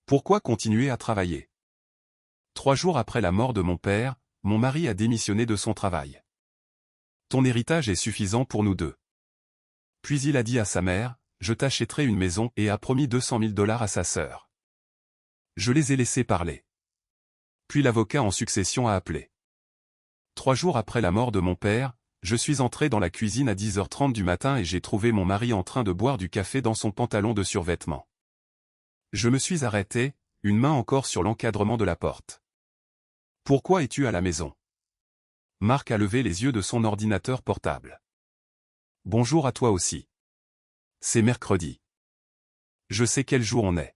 Pourquoi continuer à travailler? 3 jours après la mort de mon père, mon mari a démissionné de son travail. Ton héritage est suffisant pour nous deux. Puis il a dit à sa mère, je t'achèterai une maison et a promis 200 000 $ à sa sœur. Je les ai laissés parler. Puis l'avocat en succession a appelé. 3 jours après la mort de mon père, je suis entré dans la cuisine à 10h30 du matin et j'ai trouvé mon mari en train de boire du café dans son pantalon de survêtement. Je me suis arrêté, une main encore sur l'encadrement de la porte. Pourquoi es-tu à la maison? Marc a levé les yeux de son ordinateur portable. Bonjour à toi aussi. C'est mercredi. Je sais quel jour on est.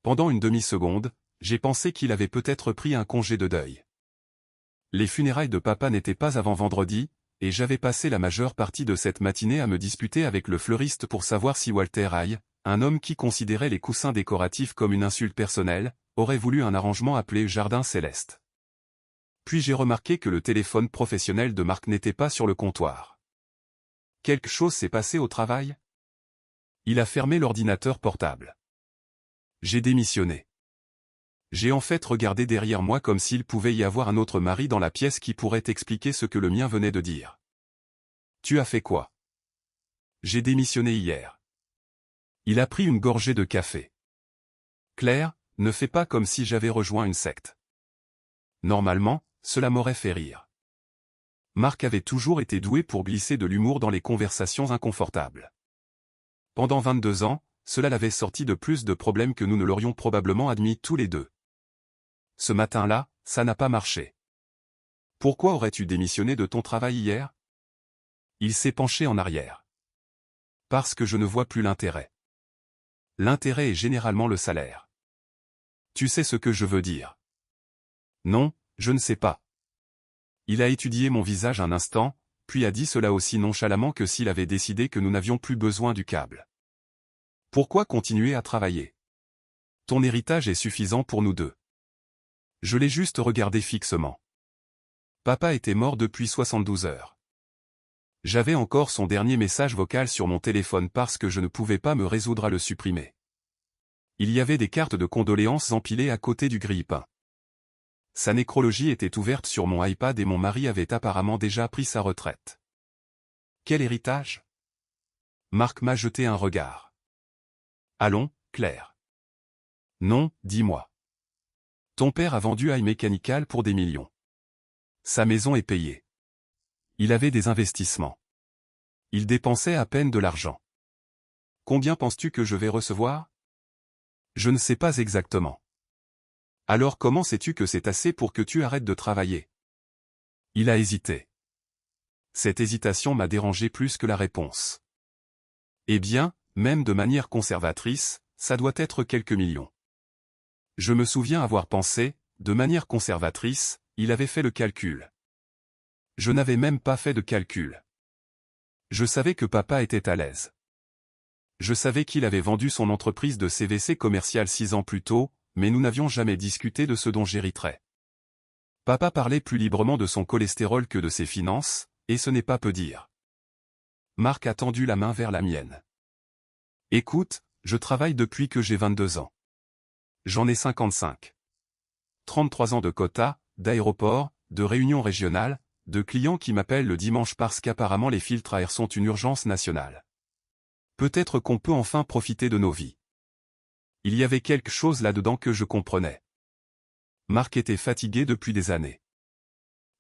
Pendant une demi-seconde, j'ai pensé qu'il avait peut-être pris un congé de deuil. Les funérailles de papa n'étaient pas avant vendredi, et j'avais passé la majeure partie de cette matinée à me disputer avec le fleuriste pour savoir si Walter Hay, un homme qui considérait les coussins décoratifs comme une insulte personnelle, aurait voulu un arrangement appelé Jardin Céleste. Puis j'ai remarqué que le téléphone professionnel de Marc n'était pas sur le comptoir. Quelque chose s'est passé au travail? Il a fermé l'ordinateur portable. J'ai démissionné. J'ai en fait regardé derrière moi comme s'il pouvait y avoir un autre mari dans la pièce qui pourrait expliquer ce que le mien venait de dire. Tu as fait quoi? J'ai démissionné hier. Il a pris une gorgée de café. Claire, ne fais pas comme si j'avais rejoint une secte. Normalement, cela m'aurait fait rire. Marc avait toujours été doué pour glisser de l'humour dans les conversations inconfortables. Pendant 22 ans, cela l'avait sorti de plus de problèmes que nous ne l'aurions probablement admis tous les deux. Ce matin-là, ça n'a pas marché. Pourquoi aurais-tu démissionné de ton travail hier? Il s'est penché en arrière. Parce que je ne vois plus l'intérêt. L'intérêt est généralement le salaire. Tu sais ce que je veux dire? Non, je ne sais pas. Il a étudié mon visage un instant, puis a dit cela aussi nonchalamment que s'il avait décidé que nous n'avions plus besoin du câble. Pourquoi continuer à travailler? Ton héritage est suffisant pour nous deux. Je l'ai juste regardé fixement. Papa était mort depuis 72 heures. J'avais encore son dernier message vocal sur mon téléphone parce que je ne pouvais pas me résoudre à le supprimer. Il y avait des cartes de condoléances empilées à côté du grille-pain. Sa nécrologie était ouverte sur mon iPad et mon mari avait apparemment déjà pris sa retraite. Quel héritage? Marc m'a jeté un regard. Allons, Claire. Non, dis-moi. Ton père a vendu iMechanical pour des millions. Sa maison est payée. Il avait des investissements. Il dépensait à peine de l'argent. Combien penses-tu que je vais recevoir? Je ne sais pas exactement. Alors comment sais-tu que c'est assez pour que tu arrêtes de travailler? Il a hésité. Cette hésitation m'a dérangé plus que la réponse. Eh bien, même de manière conservatrice, ça doit être quelques millions. Je me souviens avoir pensé, de manière conservatrice, il avait fait le calcul. Je n'avais même pas fait de calcul. Je savais que papa était à l'aise. Je savais qu'il avait vendu son entreprise de CVC commercial 6 ans plus tôt, mais nous n'avions jamais discuté de ce dont j'hériterais. Papa parlait plus librement de son cholestérol que de ses finances, et ce n'est pas peu dire. Marc a tendu la main vers la mienne. Écoute, je travaille depuis que j'ai 22 ans. J'en ai 55. 33 ans de quota, d'aéroport, de réunions régionales, de clients qui m'appellent le dimanche parce qu'apparemment les filtres à air sont une urgence nationale. Peut-être qu'on peut enfin profiter de nos vies. Il y avait quelque chose là-dedans que je comprenais. Marc était fatigué depuis des années.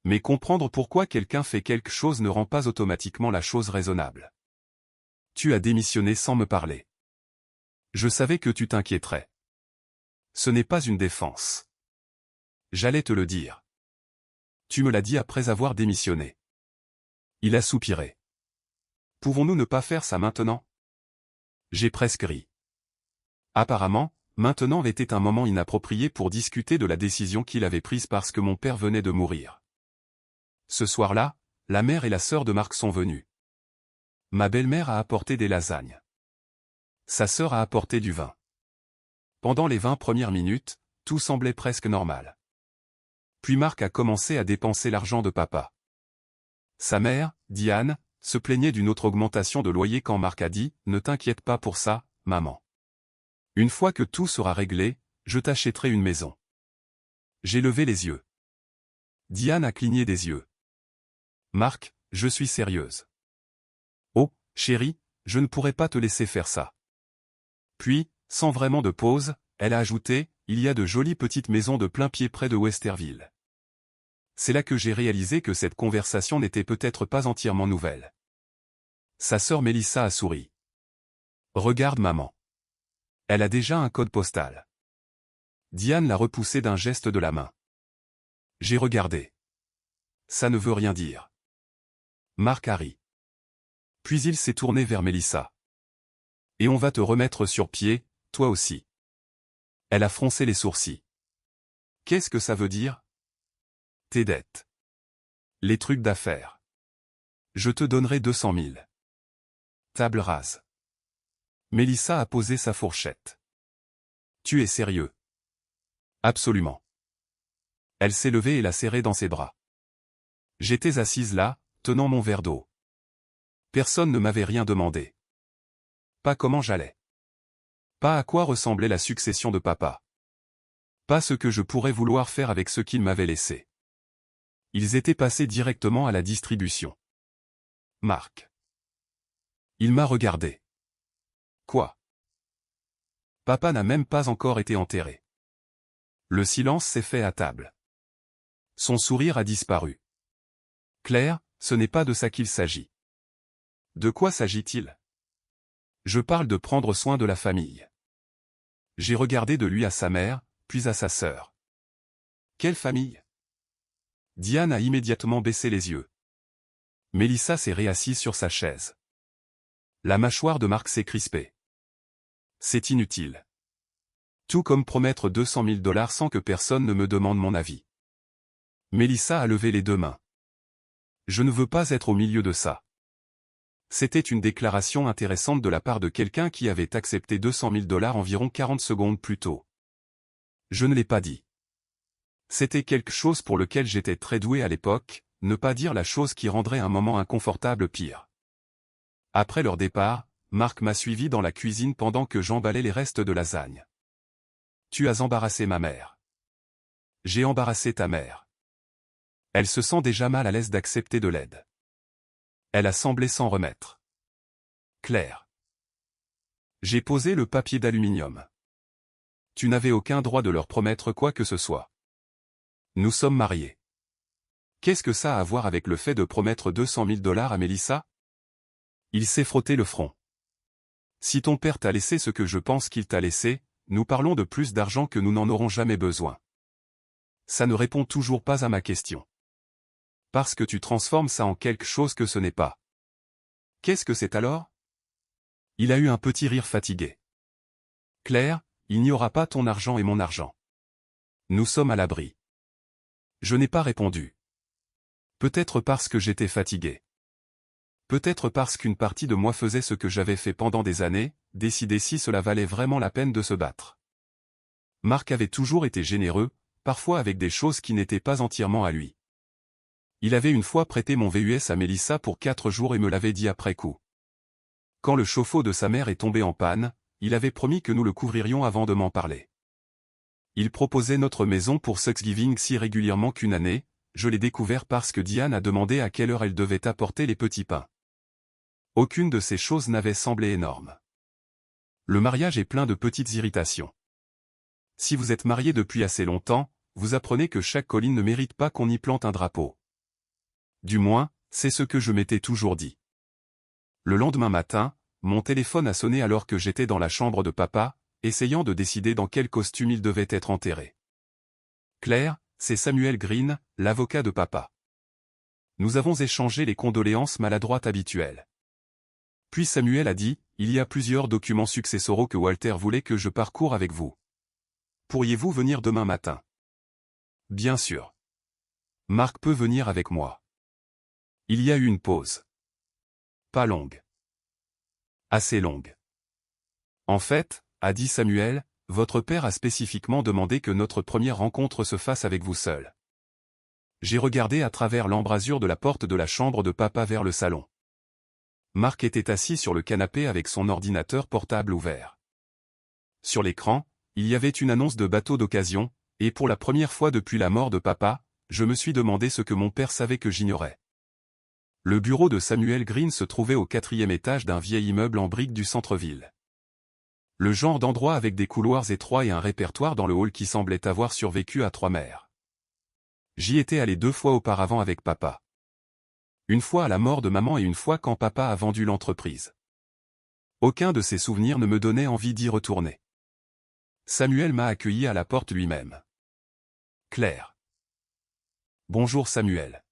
Mais comprendre pourquoi quelqu'un fait quelque chose ne rend pas automatiquement la chose raisonnable. Tu as démissionné sans me parler. Je savais que tu t'inquiéterais. Ce n'est pas une défense. J'allais te le dire. Tu me l'as dit après avoir démissionné. Il a soupiré. Pouvons-nous ne pas faire ça maintenant? J'ai presque ri. Apparemment, maintenant était un moment inapproprié pour discuter de la décision qu'il avait prise parce que mon père venait de mourir. Ce soir-là, la mère et la sœur de Marc sont venues. Ma belle-mère a apporté des lasagnes. Sa sœur a apporté du vin. Pendant les 20 premières minutes, tout semblait presque normal. Puis Marc a commencé à dépenser l'argent de papa. Sa mère, Diane, se plaignait d'une autre augmentation de loyer quand Marc a dit « Ne t'inquiète pas pour ça, maman. Une fois que tout sera réglé, Je t'achèterai une maison. J'ai levé les yeux. Diane a cligné des yeux. Marc, je suis sérieuse. Oh, chérie, je ne pourrais pas te laisser faire ça. Puis, sans vraiment de pause, elle a ajouté, il y a de jolies petites maisons de plein pied près de Westerville. C'est là que j'ai réalisé que cette conversation n'était peut-être pas entièrement nouvelle. Sa sœur Mélissa a souri. Regarde maman. Elle a déjà un code postal. Diane l'a repoussé d'un geste de la main. J'ai regardé. Ça ne veut rien dire. Marc a ri. Puis il s'est tourné vers Mélissa. Et on va te remettre sur pied, toi aussi. Elle a froncé les sourcils. Qu'est-ce que ça veut dire? Tes dettes. Les trucs d'affaires. Je te donnerai 200 000. Table rase. Mélissa a posé sa fourchette. Tu es sérieux? Absolument. Elle s'est levée et l'a serré dans ses bras. J'étais assise là, tenant mon verre d'eau. Personne ne m'avait rien demandé. Pas comment j'allais. Pas à quoi ressemblait la succession de papa. Pas ce que je pourrais vouloir faire avec ce qu'il m'avait laissé. Ils étaient passés directement à la distribution. Marc. Il m'a regardé. Quoi? Papa n'a même pas encore été enterré. Le silence s'est fait à table. Son sourire a disparu. Claire, ce n'est pas de ça qu'il s'agit. De quoi s'agit-il? Je parle de prendre soin de la famille. J'ai regardé de lui à sa mère, puis à sa sœur. Quelle famille? Diane a immédiatement baissé les yeux. Mélissa s'est réassise sur sa chaise. La mâchoire de Marc s'est crispée. C'est inutile. Tout comme promettre 200 000 $ sans que personne ne me demande mon avis. Mélissa a levé les deux mains. Je ne veux pas être au milieu de ça. C'était une déclaration intéressante de la part de quelqu'un qui avait accepté 200 000 $ environ 40 secondes plus tôt. Je ne l'ai pas dit. C'était quelque chose pour lequel j'étais très doué à l'époque, ne pas dire la chose qui rendrait un moment inconfortable pire. Après leur départ, Marc m'a suivi dans la cuisine pendant que j'emballais les restes de lasagne. Tu as embarrassé ma mère. J'ai embarrassé ta mère. Elle se sent déjà mal à l'aise d'accepter de l'aide. Elle a semblé s'en remettre. Claire. J'ai posé le papier d'aluminium. Tu n'avais aucun droit de leur promettre quoi que ce soit. Nous sommes mariés. Qu'est-ce que ça a à voir avec le fait de promettre 200 000 $ à Mélissa? Il s'est frotté le front. Si ton père t'a laissé ce que je pense qu'il t'a laissé, nous parlons de plus d'argent que nous n'en aurons jamais besoin. Ça ne répond toujours pas à ma question. Parce que tu transformes ça en quelque chose que ce n'est pas. Qu'est-ce que c'est alors? Il a eu un petit rire fatigué. Claire, il n'y aura pas ton argent et mon argent. Nous sommes à l'abri. Je n'ai pas répondu. Peut-être parce que j'étais fatigué. Peut-être parce qu'une partie de moi faisait ce que j'avais fait pendant des années, décider si cela valait vraiment la peine de se battre. Marc avait toujours été généreux, parfois avec des choses qui n'étaient pas entièrement à lui. Il avait une fois prêté mon VUS à Mélissa pour 4 jours et me l'avait dit après coup. Quand le chauffe-eau de sa mère est tombé en panne, il avait promis que nous le couvririons avant de m'en parler. Il proposait notre maison pour Thanksgiving si régulièrement qu'une année, je l'ai découvert parce que Diane a demandé à quelle heure elle devait apporter les petits pains. Aucune de ces choses n'avait semblé énorme. Le mariage est plein de petites irritations. Si vous êtes marié depuis assez longtemps, vous apprenez que chaque colline ne mérite pas qu'on y plante un drapeau. Du moins, c'est ce que je m'étais toujours dit. Le lendemain matin, mon téléphone a sonné alors que j'étais dans la chambre de papa, essayant de décider dans quel costume il devait être enterré. Claire, c'est Samuel Green, l'avocat de papa. Nous avons échangé les condoléances maladroites habituelles. Puis Samuel a dit, il y a plusieurs documents successoraux que Walter voulait que je parcours avec vous. Pourriez-vous venir demain matin? Bien sûr. Marc peut venir avec moi. Il y a eu une pause. Pas longue. Assez longue. En fait, a dit Samuel, votre père a spécifiquement demandé que notre première rencontre se fasse avec vous seul. J'ai regardé à travers l'embrasure de la porte de la chambre de papa vers le salon. Marc était assis sur le canapé avec son ordinateur portable ouvert. Sur l'écran, Il y avait une annonce de bateau d'occasion, et pour la première fois depuis la mort de papa, je me suis demandé ce que mon père savait que j'ignorais. Le bureau de Samuel Green se trouvait au 4e étage d'un vieil immeuble en briques du centre-ville. Le genre d'endroit avec des couloirs étroits et un répertoire dans le hall qui semblait avoir survécu à 3 mers. J'y étais allé 2 fois auparavant avec papa. Une fois à la mort de maman et une fois quand papa a vendu l'entreprise. Aucun de ces souvenirs ne me donnait envie d'y retourner. Samuel m'a accueilli à la porte lui-même. Claire. Bonjour Samuel.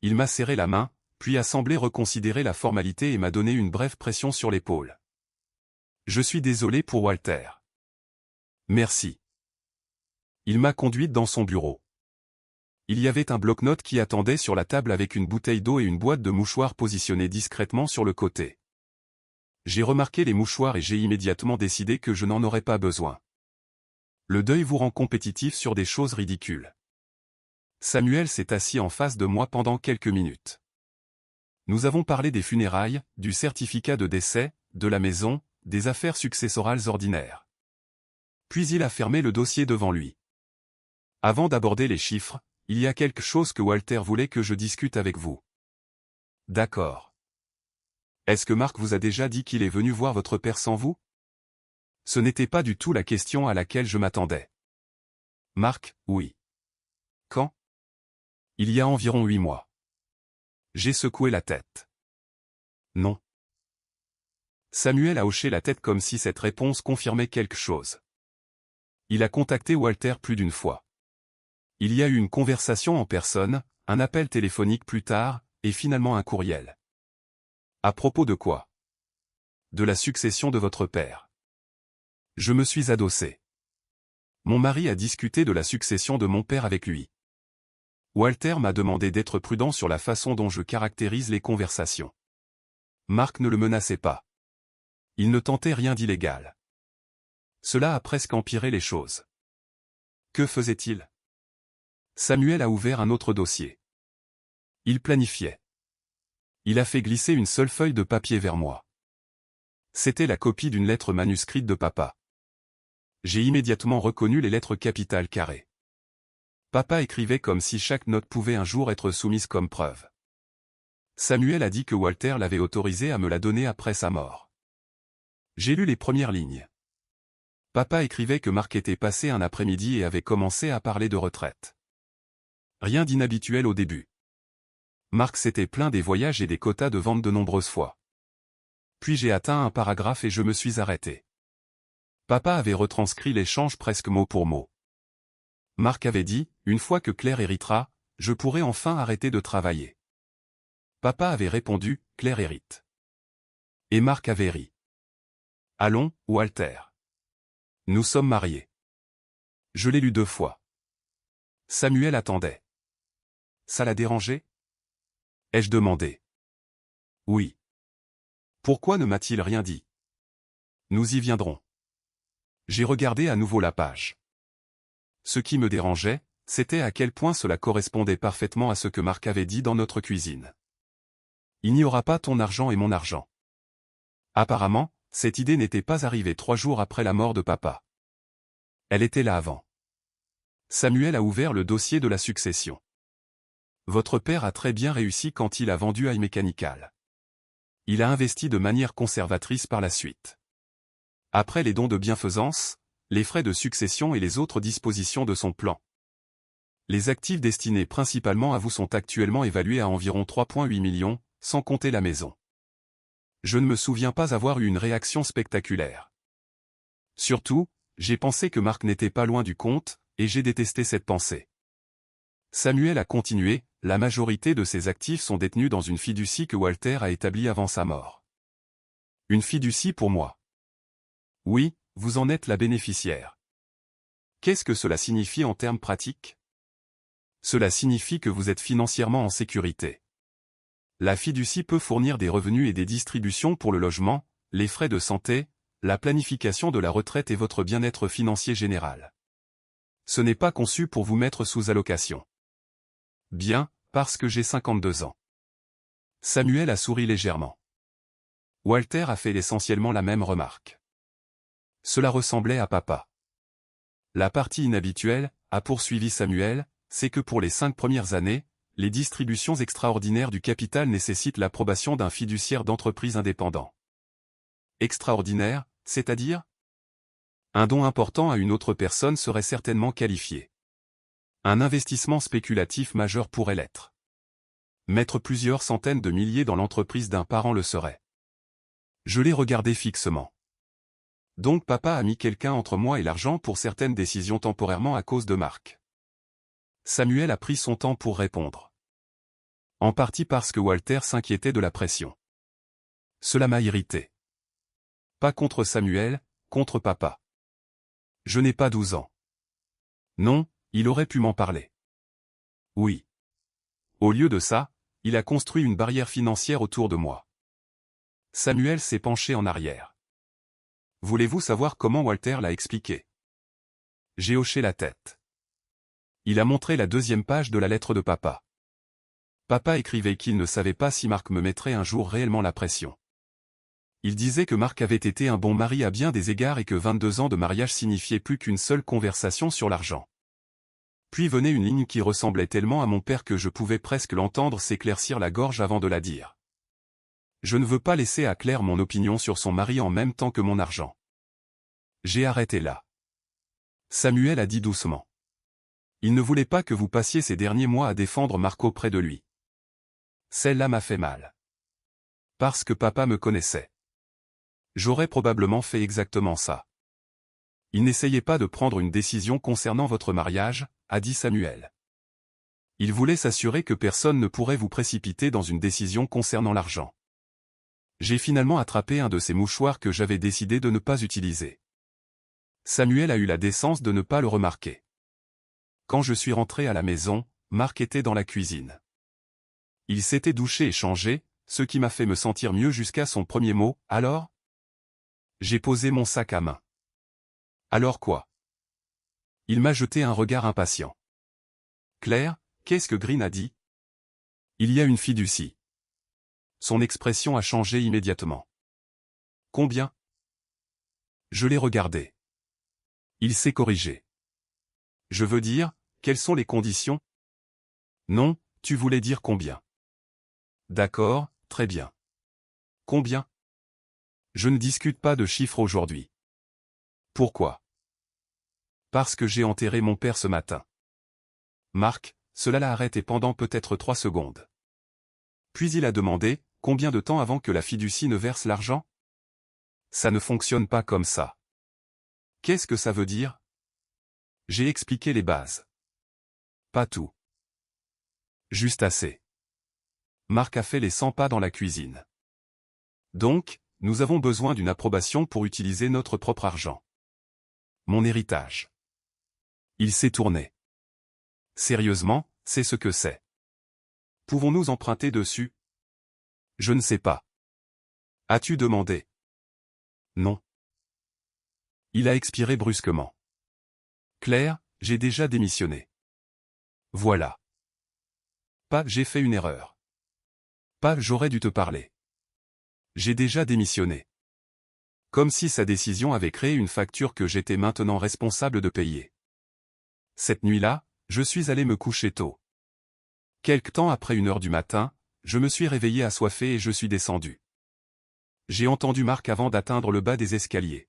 Il m'a serré la main, puis a semblé reconsidérer la formalité et m'a donné une brève pression sur l'épaule. Je suis désolé pour Walter. Merci. Il m'a conduite dans son bureau. Il y avait un bloc-notes qui attendait sur la table avec une bouteille d'eau et une boîte de mouchoirs positionnée discrètement sur le côté. J'ai remarqué les mouchoirs et j'ai immédiatement décidé que je n'en aurais pas besoin. Le deuil vous rend compétitif sur des choses ridicules. Samuel s'est assis en face de moi pendant quelques minutes. Nous avons parlé des funérailles, du certificat de décès, de la maison, des affaires successorales ordinaires. Puis il a fermé le dossier devant lui. Avant d'aborder les chiffres, il y a quelque chose que Walter voulait que je discute avec vous. D'accord. Est-ce que Marc vous a déjà dit qu'il est venu voir votre père sans vous? Ce n'était pas du tout la question à laquelle je m'attendais. Marc, oui. Quand? Il y a environ 8 mois. J'ai secoué la tête. Non. Samuel a hoché la tête comme si cette réponse confirmait quelque chose. Il a contacté Walter plus d'une fois. Il y a eu une conversation en personne, un appel téléphonique plus tard, et finalement un courriel. À propos de quoi? De la succession de votre père. Je me suis adossé. Mon mari a discuté de la succession de mon père avec lui. Walter m'a demandé d'être prudent sur la façon dont je caractérise les conversations. Marc ne le menaçait pas. Il ne tentait rien d'illégal. Cela a presque empiré les choses. Que faisait-il? Samuel a ouvert un autre dossier. Il planifiait. Il a fait glisser une seule feuille de papier vers moi. C'était la copie d'une lettre manuscrite de papa. J'ai immédiatement reconnu les lettres capitales carrées. Papa écrivait comme si chaque note pouvait un jour être soumise comme preuve. Samuel a dit que Walter l'avait autorisé à me la donner après sa mort. J'ai lu les premières lignes. Papa écrivait que Marc était passé un après-midi et avait commencé à parler de retraite. Rien d'inhabituel au début. Marc s'était plaint des voyages et des quotas de vente de nombreuses fois. Puis j'ai atteint un paragraphe et je me suis arrêté. Papa avait retranscrit l'échange presque mot pour mot. Marc avait dit, une fois que Claire héritera, je pourrai enfin arrêter de travailler. Papa avait répondu, Claire hérite. Et Marc avait ri. Allons, Walter. Nous sommes mariés. Je l'ai lu 2 fois. Samuel attendait. Ça l'a dérangé? Ai-je demandé. Oui. Pourquoi ne m'a-t-il rien dit? Nous y viendrons. J'ai regardé à nouveau la page. Ce qui me dérangeait, c'était à quel point cela correspondait parfaitement à ce que Marc avait dit dans notre cuisine. Il n'y aura pas ton argent et mon argent. Apparemment, cette idée n'était pas arrivée 3 jours après la mort de papa. Elle était là avant. Samuel a ouvert le dossier de la succession. Votre père a très bien réussi quand il a vendu iMechanical. Il a investi de manière conservatrice par la suite. Après les dons de bienfaisance, les frais de succession et les autres dispositions de son plan. Les actifs destinés principalement à vous sont actuellement évalués à environ 3,8 millions, sans compter la maison. Je ne me souviens pas avoir eu une réaction spectaculaire. Surtout, j'ai pensé que Marc n'était pas loin du compte, et j'ai détesté cette pensée. Samuel a continué, la majorité de ses actifs sont détenus dans une fiducie que Walter a établie avant sa mort. Une fiducie pour moi. Oui, vous en êtes la bénéficiaire. Qu'est-ce que cela signifie en termes pratiques? Cela signifie que vous êtes financièrement en sécurité. La fiducie peut fournir des revenus et des distributions pour le logement, les frais de santé, la planification de la retraite et votre bien-être financier général. Ce n'est pas conçu pour vous mettre sous allocation. Bien, parce que j'ai 52 ans. Samuel a souri légèrement. Walter a fait essentiellement la même remarque. Cela ressemblait à papa. La partie inhabituelle, a poursuivi Samuel, c'est que pour les 5 premières années, les distributions extraordinaires du capital nécessitent l'approbation d'un fiduciaire d'entreprise indépendant. Extraordinaire, c'est-à-dire? Un don important à une autre personne serait certainement qualifié. Un investissement spéculatif majeur pourrait l'être. Mettre plusieurs centaines de milliers dans l'entreprise d'un parent le serait. Je l'ai regardé fixement. Donc papa a mis quelqu'un entre moi et l'argent pour certaines décisions temporairement à cause de Marc. Samuel a pris son temps pour répondre. En partie parce que Walter s'inquiétait de la pression. Cela m'a irrité. Pas contre Samuel, contre papa. Je n'ai pas 12 ans. Non, il aurait pu m'en parler. Oui. Au lieu de ça, il a construit une barrière financière autour de moi. Samuel s'est penché en arrière. Voulez-vous savoir comment Walter l'a expliqué? J'ai hoché la tête. Il a montré la 2e page de la lettre de papa. Papa écrivait qu'il ne savait pas si Marc me mettrait un jour réellement la pression. Il disait que Marc avait été un bon mari à bien des égards et que 22 ans de mariage signifiait plus qu'une seule conversation sur l'argent. Puis venait une ligne qui ressemblait tellement à mon père que je pouvais presque l'entendre s'éclaircir la gorge avant de la dire. Je ne veux pas laisser à Claire mon opinion sur son mari en même temps que mon argent. J'ai arrêté là. Samuel a dit doucement. Il ne voulait pas que vous passiez ces derniers mois à défendre Marc auprès de lui. Celle-là m'a fait mal. Parce que papa me connaissait. J'aurais probablement fait exactement ça. Il n'essayait pas de prendre une décision concernant votre mariage, a dit Samuel. Il voulait s'assurer que personne ne pourrait vous précipiter dans une décision concernant l'argent. J'ai finalement attrapé un de ces mouchoirs que j'avais décidé de ne pas utiliser. Samuel a eu la décence de ne pas le remarquer. Quand je suis rentré à la maison, Marc était dans la cuisine. Il s'était douché et changé, ce qui m'a fait me sentir mieux jusqu'à son premier mot, « Alors ?» J'ai posé mon sac à main. « Alors quoi ?» Il m'a jeté un regard impatient. « Claire, qu'est-ce que Green a dit ?»« Il y a une fiducie. » Son expression a changé immédiatement. « Combien ?» Je l'ai regardé. Il s'est corrigé. « Je veux dire, quelles sont les conditions ?» Non, tu voulais dire combien. D'accord, très bien. Combien? Je ne discute pas de chiffres aujourd'hui. Pourquoi? Parce que j'ai enterré mon père ce matin. Marc, cela l'a arrêté pendant peut-être 3 secondes. Puis il a demandé, combien de temps avant que la fiducie ne verse l'argent? Ça ne fonctionne pas comme ça. Qu'est-ce que ça veut dire? J'ai expliqué les bases. Pas tout. Juste assez. Marc a fait les 100 pas dans la cuisine. Donc, nous avons besoin d'une approbation pour utiliser notre propre argent. Mon héritage. Il s'est tourné. Sérieusement, c'est ce que c'est. Pouvons-nous emprunter dessus? Je ne sais pas. As-tu demandé? Non. Il a expiré brusquement. Claire, j'ai déjà démissionné. Voilà. Pas, j'ai fait une erreur. Pas, j'aurais dû te parler. J'ai déjà démissionné. Comme si sa décision avait créé une facture que j'étais maintenant responsable de payer. Cette nuit-là, je suis allé me coucher tôt. Quelque temps après 1 heure du matin, je me suis réveillé assoiffé et je suis descendu. J'ai entendu Marc avant d'atteindre le bas des escaliers.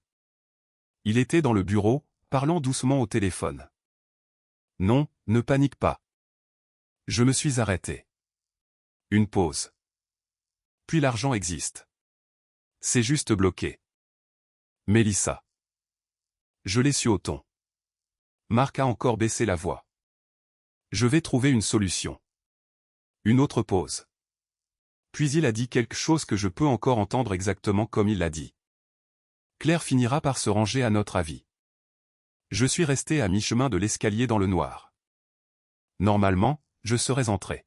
Il était dans le bureau, parlant doucement au téléphone. Non, ne panique pas. Je me suis arrêté. Une pause. Puis l'argent existe. C'est juste bloqué. Mélissa. Je l'ai su au ton. Marc a encore baissé la voix. Je vais trouver une solution. Une autre pause. Puis il a dit quelque chose que je peux encore entendre exactement comme il l'a dit. Claire finira par se ranger à notre avis. Je suis resté à mi-chemin de l'escalier dans le noir. Normalement, je serais entré.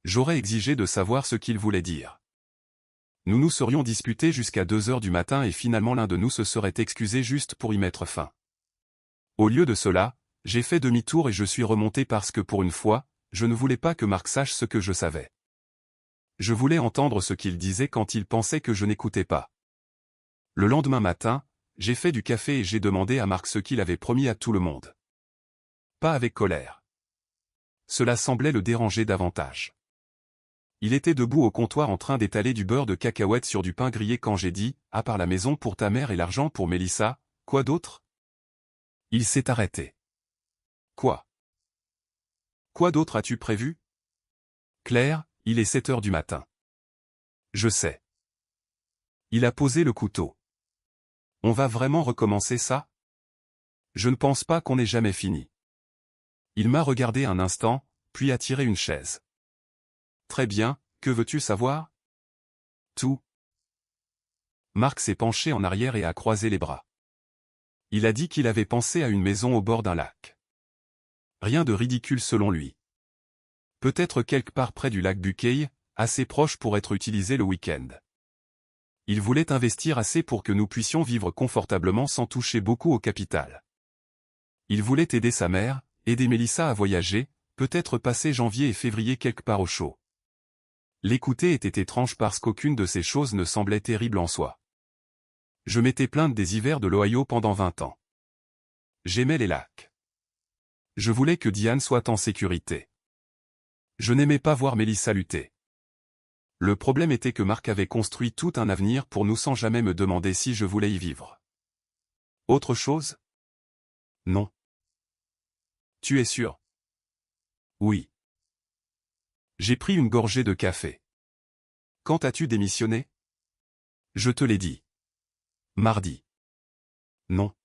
J'aurais exigé de savoir ce qu'il voulait dire. Nous nous serions disputés jusqu'à 2 heures du matin et finalement l'un de nous se serait excusé juste pour y mettre fin. Au lieu de cela, j'ai fait demi-tour et je suis remonté parce que pour une fois, je ne voulais pas que Marc sache ce que je savais. Je voulais entendre ce qu'il disait quand il pensait que je n'écoutais pas. Le lendemain matin, J'ai fait du café et j'ai demandé à Marc ce qu'il avait promis à tout le monde. Pas avec colère. Cela semblait le déranger davantage. Il était debout au comptoir en train d'étaler du beurre de cacahuète sur du pain grillé quand j'ai dit, à part la maison pour ta mère et l'argent pour Mélissa, quoi d'autre? Il s'est arrêté. Quoi? Quoi d'autre as-tu prévu? Claire, il est 7 heures du matin. Je sais. Il a posé le couteau. On va vraiment recommencer ça? Je ne pense pas qu'on ait jamais fini. Il m'a regardé un instant, puis a tiré une chaise. Très bien, que veux-tu savoir? Tout. Marc s'est penché en arrière et a croisé les bras. Il a dit qu'il avait pensé à une maison au bord d'un lac. Rien de ridicule selon lui. Peut-être quelque part près du lac Buckeye, assez proche pour être utilisé le week-end. Il voulait investir assez pour que nous puissions vivre confortablement sans toucher beaucoup au capital. Il voulait aider sa mère, aider Mélissa à voyager, peut-être passer janvier et février quelque part au chaud. L'écouter était étrange parce qu'aucune de ces choses ne semblait terrible en soi. Je m'étais plainte des hivers de l'Ohio pendant 20 ans. J'aimais les lacs. Je voulais que Diane soit en sécurité. Je n'aimais pas voir Mélissa lutter. Le problème était que Marc avait construit tout un avenir pour nous sans jamais me demander si je voulais y vivre. Autre chose? Non. Tu es sûr? Oui. J'ai pris une gorgée de café. Quand as-tu démissionné? Je te l'ai dit. Mardi. Non.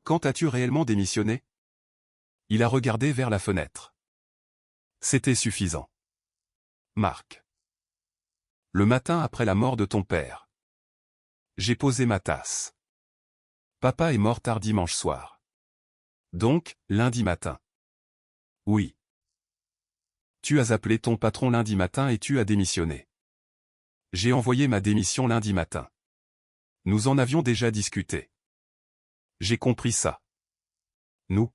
Quand as-tu réellement démissionné? Il a regardé vers la fenêtre. C'était suffisant. Marc. Le matin après la mort de ton père. J'ai posé ma tasse. Papa est mort tard dimanche soir. Donc, lundi matin. Oui. Tu as appelé ton patron lundi matin et tu as démissionné. J'ai envoyé ma démission lundi matin. Nous en avions déjà discuté. J'ai compris ça. Nous.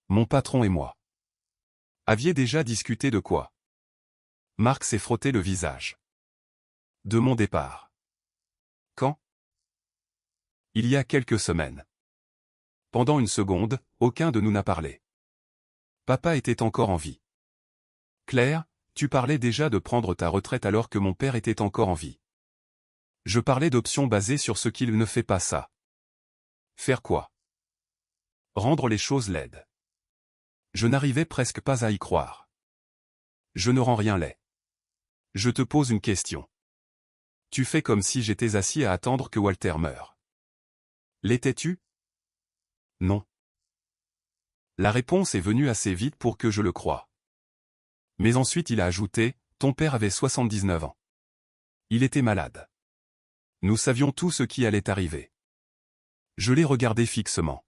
Mon patron et moi. Aviez déjà discuté de quoi? Marc s'est frotté le visage. De mon départ. Quand? Il y a quelques semaines. Pendant une seconde, aucun de nous n'a parlé. Papa était encore en vie. Claire, tu parlais déjà de prendre ta retraite alors que mon père était encore en vie. Je parlais d'options basées sur ce qu'il ne fait pas ça. Faire quoi? Rendre les choses laides. Je n'arrivais presque pas à y croire. Je ne rends rien laid. Je te pose une question. Tu fais comme si j'étais assis à attendre que Walter meure. L'étais-tu? Non. La réponse est venue assez vite pour que je le croie. Mais ensuite il a ajouté, ton père avait 79 ans. Il était malade. Nous savions tout ce qui allait arriver. Je l'ai regardé fixement.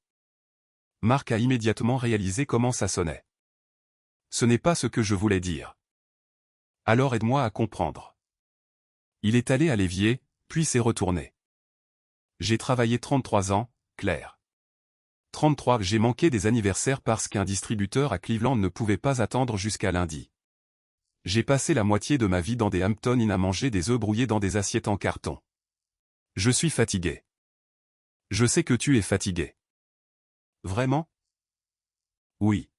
Marc a immédiatement réalisé comment ça sonnait. Ce n'est pas ce que je voulais dire. Alors aide-moi à comprendre. Il est allé à l'évier, puis s'est retourné. J'ai travaillé 33 ans, Claire. 33, j'ai manqué des anniversaires parce qu'un distributeur à Cleveland ne pouvait pas attendre jusqu'à lundi. J'ai passé la moitié de ma vie dans des Hampton Inn à manger des œufs brouillés dans des assiettes en carton. Je suis fatigué. Je sais que tu es fatigué. Vraiment? Oui.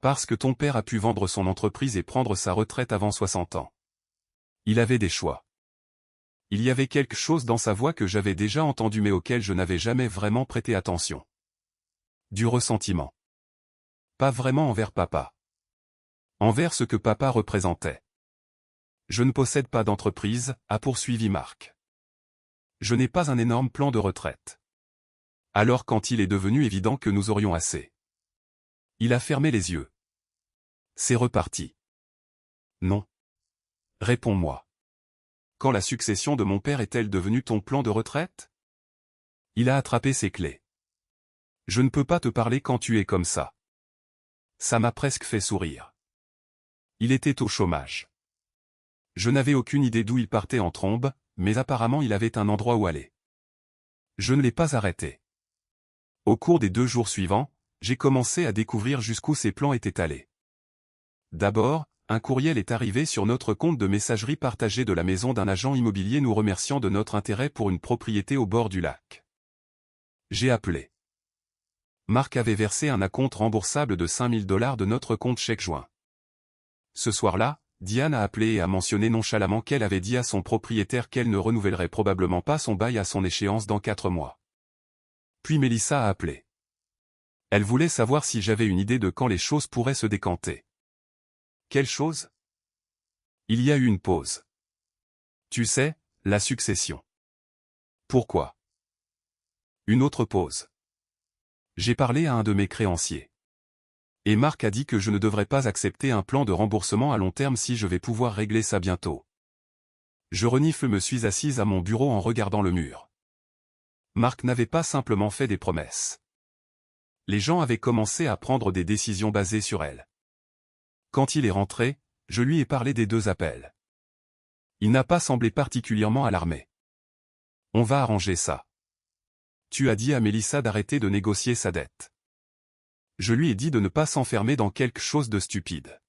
Parce que ton père a pu vendre son entreprise et prendre sa retraite avant 60 ans. Il avait des choix. Il y avait quelque chose dans sa voix que j'avais déjà entendu mais auquel je n'avais jamais vraiment prêté attention. Du ressentiment. Pas vraiment envers papa. Envers ce que papa représentait. Je ne possède pas d'entreprise, a poursuivi Marc. Je n'ai pas un énorme plan de retraite. Alors quand il est devenu évident que nous aurions assez. Il a fermé les yeux. C'est reparti. Non. Réponds-moi. Quand la succession de mon père est-elle devenue ton plan de retraite? Il a attrapé ses clés. Je ne peux pas te parler quand tu es comme ça. Ça m'a presque fait sourire. Il était au chômage. Je n'avais aucune idée d'où il partait en trombe, mais apparemment il avait un endroit où aller. Je ne l'ai pas arrêté. Au cours des 2 jours suivants, j'ai commencé à découvrir jusqu'où ses plans étaient allés. D'abord, un courriel est arrivé sur notre compte de messagerie partagée de la maison d'un agent immobilier nous remerciant de notre intérêt pour une propriété au bord du lac. J'ai appelé. Marc avait versé un acompte remboursable de $5000 de notre compte chèque joint. Ce soir-là, Diane a appelé et a mentionné nonchalamment qu'elle avait dit à son propriétaire qu'elle ne renouvellerait probablement pas son bail à son échéance dans 4 mois. Puis Mélissa a appelé. Elle voulait savoir si j'avais une idée de quand les choses pourraient se décanter. Quelle chose? Il y a eu une pause. Tu sais, la succession. Pourquoi? Une autre pause. J'ai parlé à un de mes créanciers. Et Marc a dit que je ne devrais pas accepter un plan de remboursement à long terme si je vais pouvoir régler ça bientôt. Je renifle, me suis assise à mon bureau en regardant le mur. Marc n'avait pas simplement fait des promesses. Les gens avaient commencé à prendre des décisions basées sur elles. Quand il est rentré, je lui ai parlé des 2 appels. Il n'a pas semblé particulièrement alarmé. On va arranger ça. Tu as dit à Mélissa d'arrêter de négocier sa dette. Je lui ai dit de ne pas s'enfermer dans quelque chose de stupide.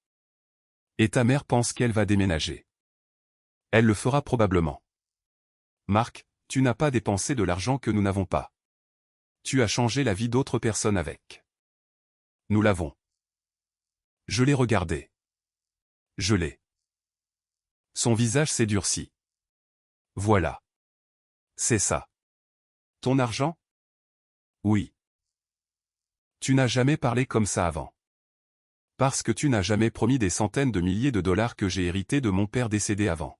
Et ta mère pense qu'elle va déménager. Elle le fera probablement. Marc, tu n'as pas dépensé de l'argent que nous n'avons pas. Tu as changé la vie d'autres personnes avec. Nous l'avons. Je l'ai regardé. Je l'ai. Son visage s'est durci. Voilà. C'est ça. Ton argent? Oui. Tu n'as jamais parlé comme ça avant. Parce que tu n'as jamais promis des centaines de milliers de dollars que j'ai hérités de mon père décédé avant.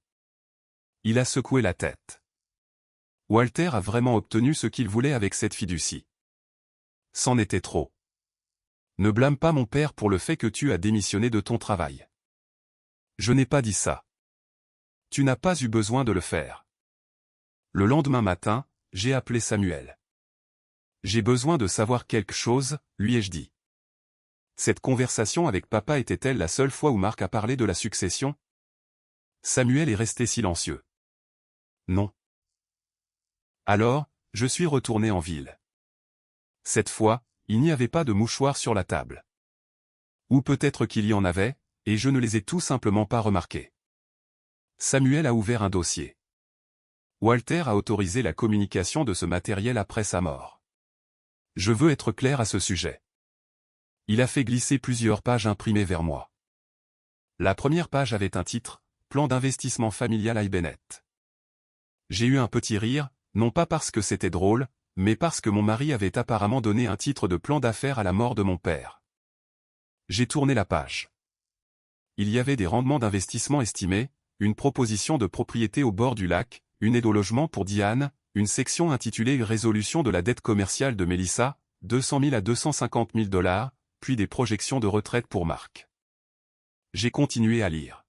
Il a secoué la tête. Walter a vraiment obtenu ce qu'il voulait avec cette fiducie. C'en était trop. Ne blâme pas mon père pour le fait que tu as démissionné de ton travail. Je n'ai pas dit ça. Tu n'as pas eu besoin de le faire. Le lendemain matin, j'ai appelé Samuel. J'ai besoin de savoir quelque chose, lui ai-je dit. Cette conversation avec papa était-elle la seule fois où Marc a parlé de la succession? Samuel est resté silencieux. Non. Alors, je suis retourné en ville. Cette fois, il n'y avait pas de mouchoir sur la table. Ou peut-être qu'il y en avait, et je ne les ai tout simplement pas remarqués. Samuel a ouvert un dossier. Walter a autorisé la communication de ce matériel après sa mort. Je veux être clair à ce sujet. Il a fait glisser plusieurs pages imprimées vers moi. La première page avait un titre, Plan d'investissement familial à Bennett. J'ai eu un petit rire, non pas parce que c'était drôle, mais parce que mon mari avait apparemment donné un titre de plan d'affaires à la mort de mon père. J'ai tourné la page. Il y avait des rendements d'investissement estimés, une proposition de propriété au bord du lac, une aide au logement pour Diane, une section intitulée Résolution de la dette commerciale de Mélissa, 200 000 à 250 000 $, puis des projections de retraite pour Marc. J'ai continué à lire.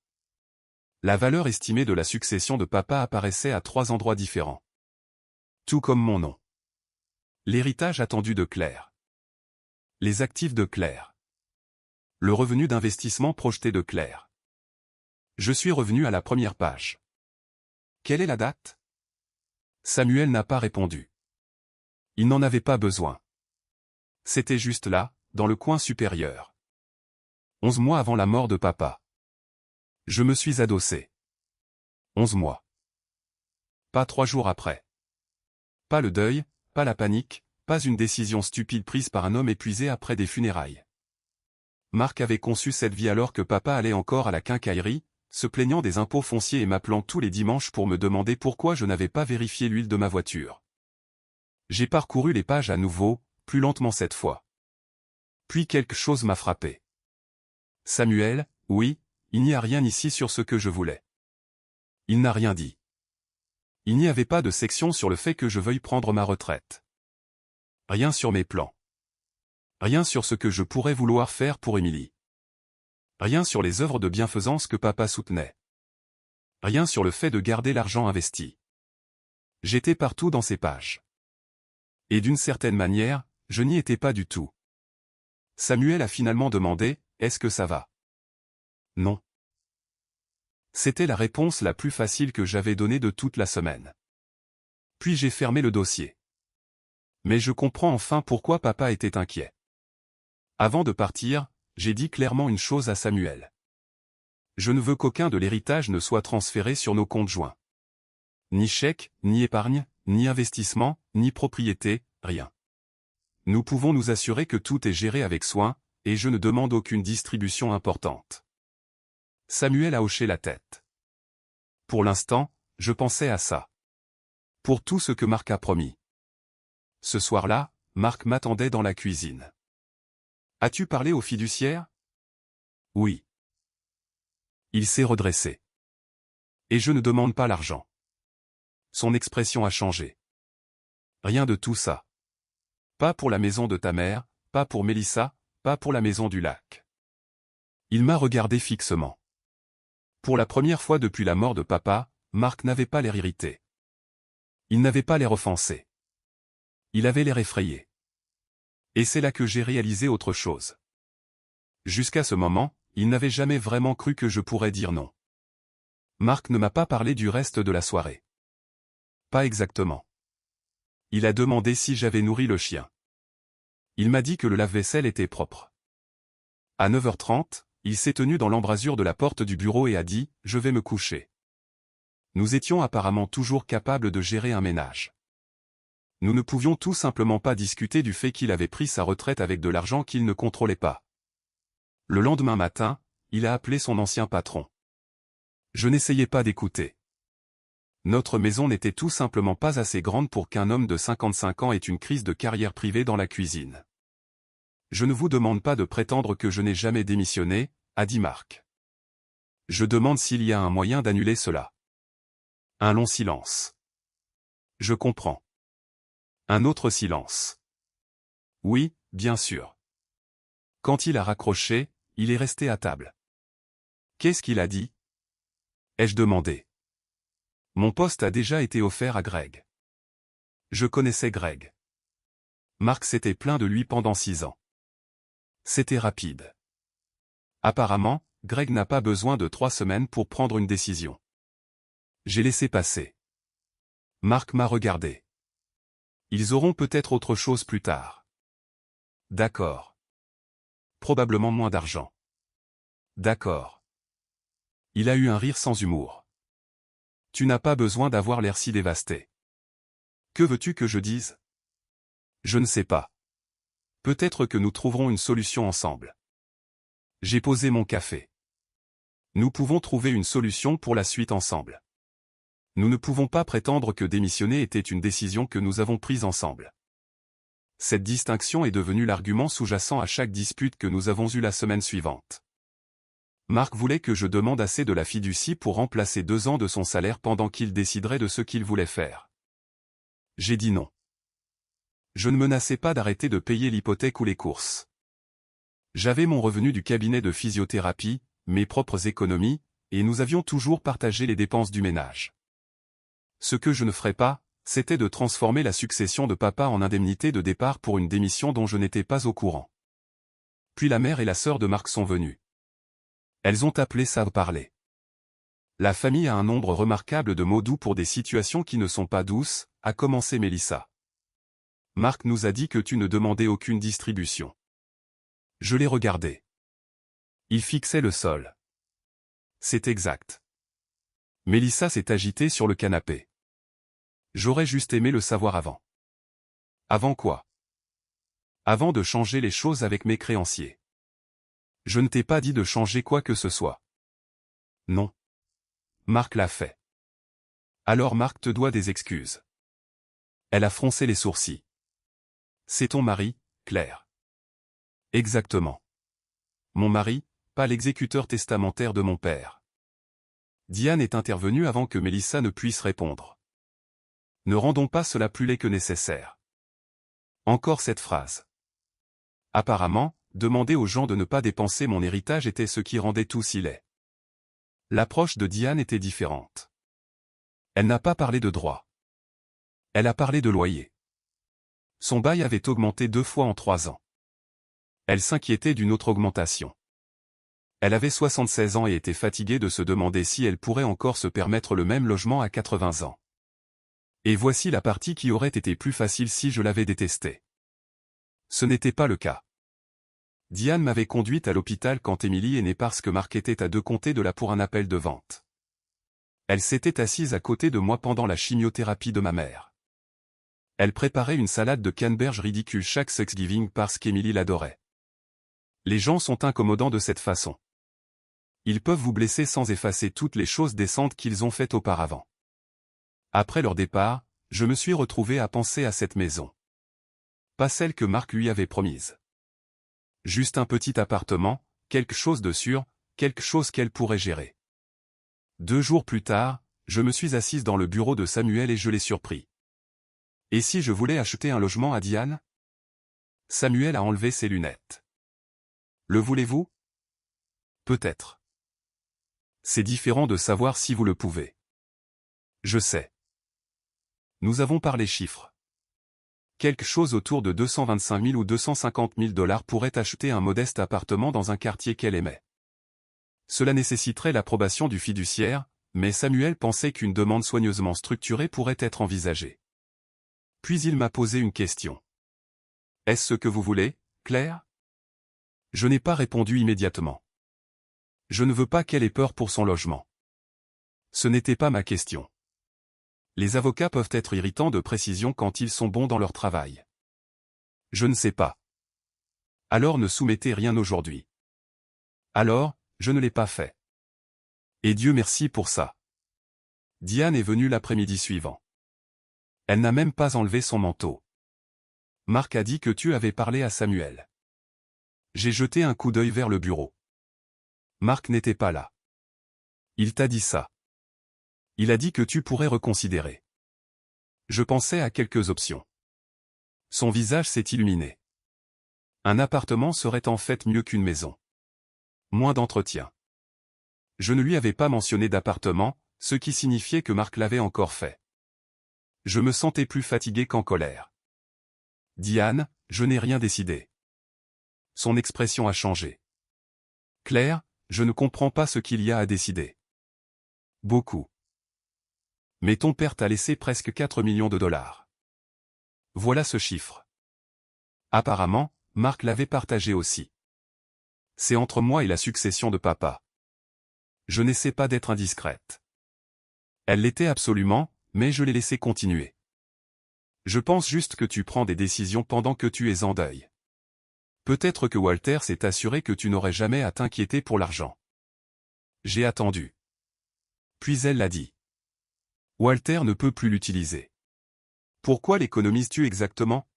La valeur estimée de la succession de papa apparaissait à 3 endroits différents. Tout comme mon nom. L'héritage attendu de Claire. Les actifs de Claire. Le revenu d'investissement projeté de Claire. Je suis revenu à la première page. Quelle est la date? Samuel n'a pas répondu. Il n'en avait pas besoin. C'était juste là, dans le coin supérieur. 11 mois avant la mort de papa. Je me suis adossé. 11 mois. Pas 3 jours après. Pas le deuil, pas la panique, pas une décision stupide prise par un homme épuisé après des funérailles. Marc avait conçu cette vie alors que papa allait encore à la quincaillerie, se plaignant des impôts fonciers et m'appelant tous les dimanches pour me demander pourquoi je n'avais pas vérifié l'huile de ma voiture. J'ai parcouru les pages à nouveau, plus lentement cette fois. Puis quelque chose m'a frappé. Samuel, oui, il n'y a rien ici sur ce que je voulais. Il n'a rien dit. Il n'y avait pas de section sur le fait que je veuille prendre ma retraite. Rien sur mes plans. Rien sur ce que je pourrais vouloir faire pour Émilie. Rien sur les œuvres de bienfaisance que papa soutenait. Rien sur le fait de garder l'argent investi. J'étais partout dans ces pages. Et d'une certaine manière, je n'y étais pas du tout. Samuel a finalement demandé, « Est-ce que ça va ?» Non. C'était la réponse la plus facile que j'avais donnée de toute la semaine. Puis j'ai fermé le dossier. Mais je comprends enfin pourquoi papa était inquiet. Avant de partir, j'ai dit clairement une chose à Samuel. Je ne veux qu'aucun de l'héritage ne soit transféré sur nos comptes joints. Ni chèque, ni épargne, ni investissement, ni propriété, rien. Nous pouvons nous assurer que tout est géré avec soin, et je ne demande aucune distribution importante. Samuel a hoché la tête. Pour l'instant, je pensais à ça. Pour tout ce que Marc a promis. Ce soir-là, Marc m'attendait dans la cuisine. As-tu parlé au fiduciaire? Oui. Il s'est redressé. Et je ne demande pas l'argent. Son expression a changé. Rien de tout ça. Pas pour la maison de ta mère, pas pour Mélissa, pas pour la maison du lac. Il m'a regardé fixement. Pour la première fois depuis la mort de papa, Marc n'avait pas l'air irrité. Il n'avait pas l'air offensé. Il avait l'air effrayé. Et c'est là que j'ai réalisé autre chose. Jusqu'à ce moment, il n'avait jamais vraiment cru que je pourrais dire non. Marc ne m'a pas parlé du reste de la soirée. Pas exactement. Il a demandé si j'avais nourri le chien. Il m'a dit que le lave-vaisselle était propre. À 9h30, il s'est tenu dans l'embrasure de la porte du bureau et a dit « Je vais me coucher ». Nous étions apparemment toujours capables de gérer un ménage. Nous ne pouvions tout simplement pas discuter du fait qu'il avait pris sa retraite avec de l'argent qu'il ne contrôlait pas. Le lendemain matin, il a appelé son ancien patron. Je n'essayais pas d'écouter. Notre maison n'était tout simplement pas assez grande pour qu'un homme de 55 ans ait une crise de carrière privée dans la cuisine. Je ne vous demande pas de prétendre que je n'ai jamais démissionné, a dit Marc. Je demande s'il y a un moyen d'annuler cela. Un long silence. Je comprends. Un autre silence. Oui, bien sûr. Quand il a raccroché, il est resté à table. Qu'est-ce qu'il a dit? Ai-je demandé. Mon poste a déjà été offert à Greg. Je connaissais Greg. Marc s'était plaint de lui pendant 6 ans. C'était rapide. Apparemment, Greg n'a pas besoin de 3 semaines pour prendre une décision. J'ai laissé passer. Marc m'a regardé. Ils auront peut-être autre chose plus tard. D'accord. Probablement moins d'argent. D'accord. Il a eu un rire sans humour. Tu n'as pas besoin d'avoir l'air si dévasté. Que veux-tu que je dise? Je ne sais pas. Peut-être que nous trouverons une solution ensemble. J'ai posé mon café. Nous pouvons trouver une solution pour la suite ensemble. Nous ne pouvons pas prétendre que démissionner était une décision que nous avons prise ensemble. Cette distinction est devenue l'argument sous-jacent à chaque dispute que nous avons eue la semaine suivante. Marc voulait que je demande assez de la fiducie pour remplacer 2 ans de son salaire pendant qu'il déciderait de ce qu'il voulait faire. J'ai dit non. Je ne menaçais pas d'arrêter de payer l'hypothèque ou les courses. J'avais mon revenu du cabinet de physiothérapie, mes propres économies, et nous avions toujours partagé les dépenses du ménage. Ce que je ne ferais pas, c'était de transformer la succession de papa en indemnité de départ pour une démission dont je n'étais pas au courant. Puis la mère et la sœur de Marc sont venues. Elles ont appelé ça parler. La famille a un nombre remarquable de mots doux pour des situations qui ne sont pas douces, a commencé Mélissa. Marc nous a dit que tu ne demandais aucune distribution. Je l'ai regardé. Il fixait le sol. C'est exact. Mélissa s'est agitée sur le canapé. J'aurais juste aimé le savoir avant. Avant quoi? Avant de changer les choses avec mes créanciers. Je ne t'ai pas dit de changer quoi que ce soit. Non. Marc l'a fait. Alors Marc te doit des excuses. Elle a froncé les sourcils. C'est ton mari, Claire. Exactement. Mon mari, pas l'exécuteur testamentaire de mon père. Diane est intervenue avant que Mélissa ne puisse répondre. Ne rendons pas cela plus laid que nécessaire. Encore cette phrase. Apparemment, demander aux gens de ne pas dépenser mon héritage était ce qui rendait tout si laid. L'approche de Diane était différente. Elle n'a pas parlé de droit. Elle a parlé de loyer. Son bail avait augmenté 2 fois en 3 ans. Elle s'inquiétait d'une autre augmentation. Elle avait 76 ans et était fatiguée de se demander si elle pourrait encore se permettre le même logement à 80 ans. Et voici la partie qui aurait été plus facile si je l'avais détestée. Ce n'était pas le cas. Diane m'avait conduite à l'hôpital quand Émilie est née parce que Marc était à 2 comtés de là pour un appel de vente. Elle s'était assise à côté de moi pendant la chimiothérapie de ma mère. Elle préparait une salade de canneberge ridicule chaque Thanksgiving parce qu'Émilie l'adorait. Les gens sont incommodants de cette façon. Ils peuvent vous blesser sans effacer toutes les choses décentes qu'ils ont faites auparavant. Après leur départ, je me suis retrouvé à penser à cette maison. Pas celle que Marc lui avait promise. Juste un petit appartement, quelque chose de sûr, quelque chose qu'elle pourrait gérer. 2 jours plus tard, je me suis assise dans le bureau de Samuel et je l'ai surpris. Et si je voulais acheter un logement à Diane? Samuel a enlevé ses lunettes. Le voulez-vous? Peut-être. C'est différent de savoir si vous le pouvez. Je sais. Nous avons parlé chiffres. Quelque chose autour de 225 000 ou 250 000 $ pourrait acheter un modeste appartement dans un quartier qu'elle aimait. Cela nécessiterait l'approbation du fiduciaire, mais Samuel pensait qu'une demande soigneusement structurée pourrait être envisagée. Puis il m'a posé une question. Est-ce ce que vous voulez, Claire? Je n'ai pas répondu immédiatement. Je ne veux pas qu'elle ait peur pour son logement. Ce n'était pas ma question. Les avocats peuvent être irritants de précision quand ils sont bons dans leur travail. Je ne sais pas. Alors ne soumettez rien aujourd'hui. Alors, je ne l'ai pas fait. Et Dieu merci pour ça. Diane est venue l'après-midi suivant. Elle n'a même pas enlevé son manteau. Marc a dit que tu avais parlé à Samuel. J'ai jeté un coup d'œil vers le bureau. Marc n'était pas là. Il t'a dit ça. Il a dit que tu pourrais reconsidérer. Je pensais à quelques options. Son visage s'est illuminé. Un appartement serait en fait mieux qu'une maison. Moins d'entretien. Je ne lui avais pas mentionné d'appartement, ce qui signifiait que Marc l'avait encore fait. Je me sentais plus fatigué qu'en colère. Diane, je n'ai rien décidé. Son expression a changé. Claire, je ne comprends pas ce qu'il y a à décider. Beaucoup. Mais ton père t'a laissé presque 4 millions de $. Voilà ce chiffre. Apparemment, Marc l'avait partagé aussi. C'est entre moi et la succession de papa. Je n'essaie pas d'être indiscrète. Elle l'était absolument, mais je l'ai laissé continuer. Je pense juste que tu prends des décisions pendant que tu es en deuil. Peut-être que Walter s'est assuré que tu n'aurais jamais à t'inquiéter pour l'argent. J'ai attendu. Puis elle l'a dit. Walter ne peut plus l'utiliser. Pourquoi l'économises-tu exactement?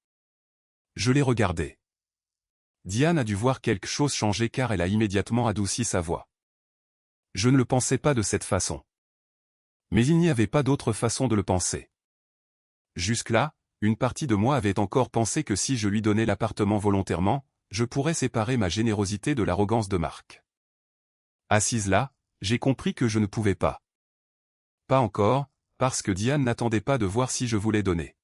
Je l'ai regardé. Diane a dû voir quelque chose changer car elle a immédiatement adouci sa voix. Je ne le pensais pas de cette façon. Mais il n'y avait pas d'autre façon de le penser. Jusque-là, une partie de moi avait encore pensé que si je lui donnais l'appartement volontairement, je pourrais séparer ma générosité de l'arrogance de Marc. Assise là, j'ai compris que je ne pouvais pas. Pas encore, parce que Diane n'attendait pas de voir si je voulais donner.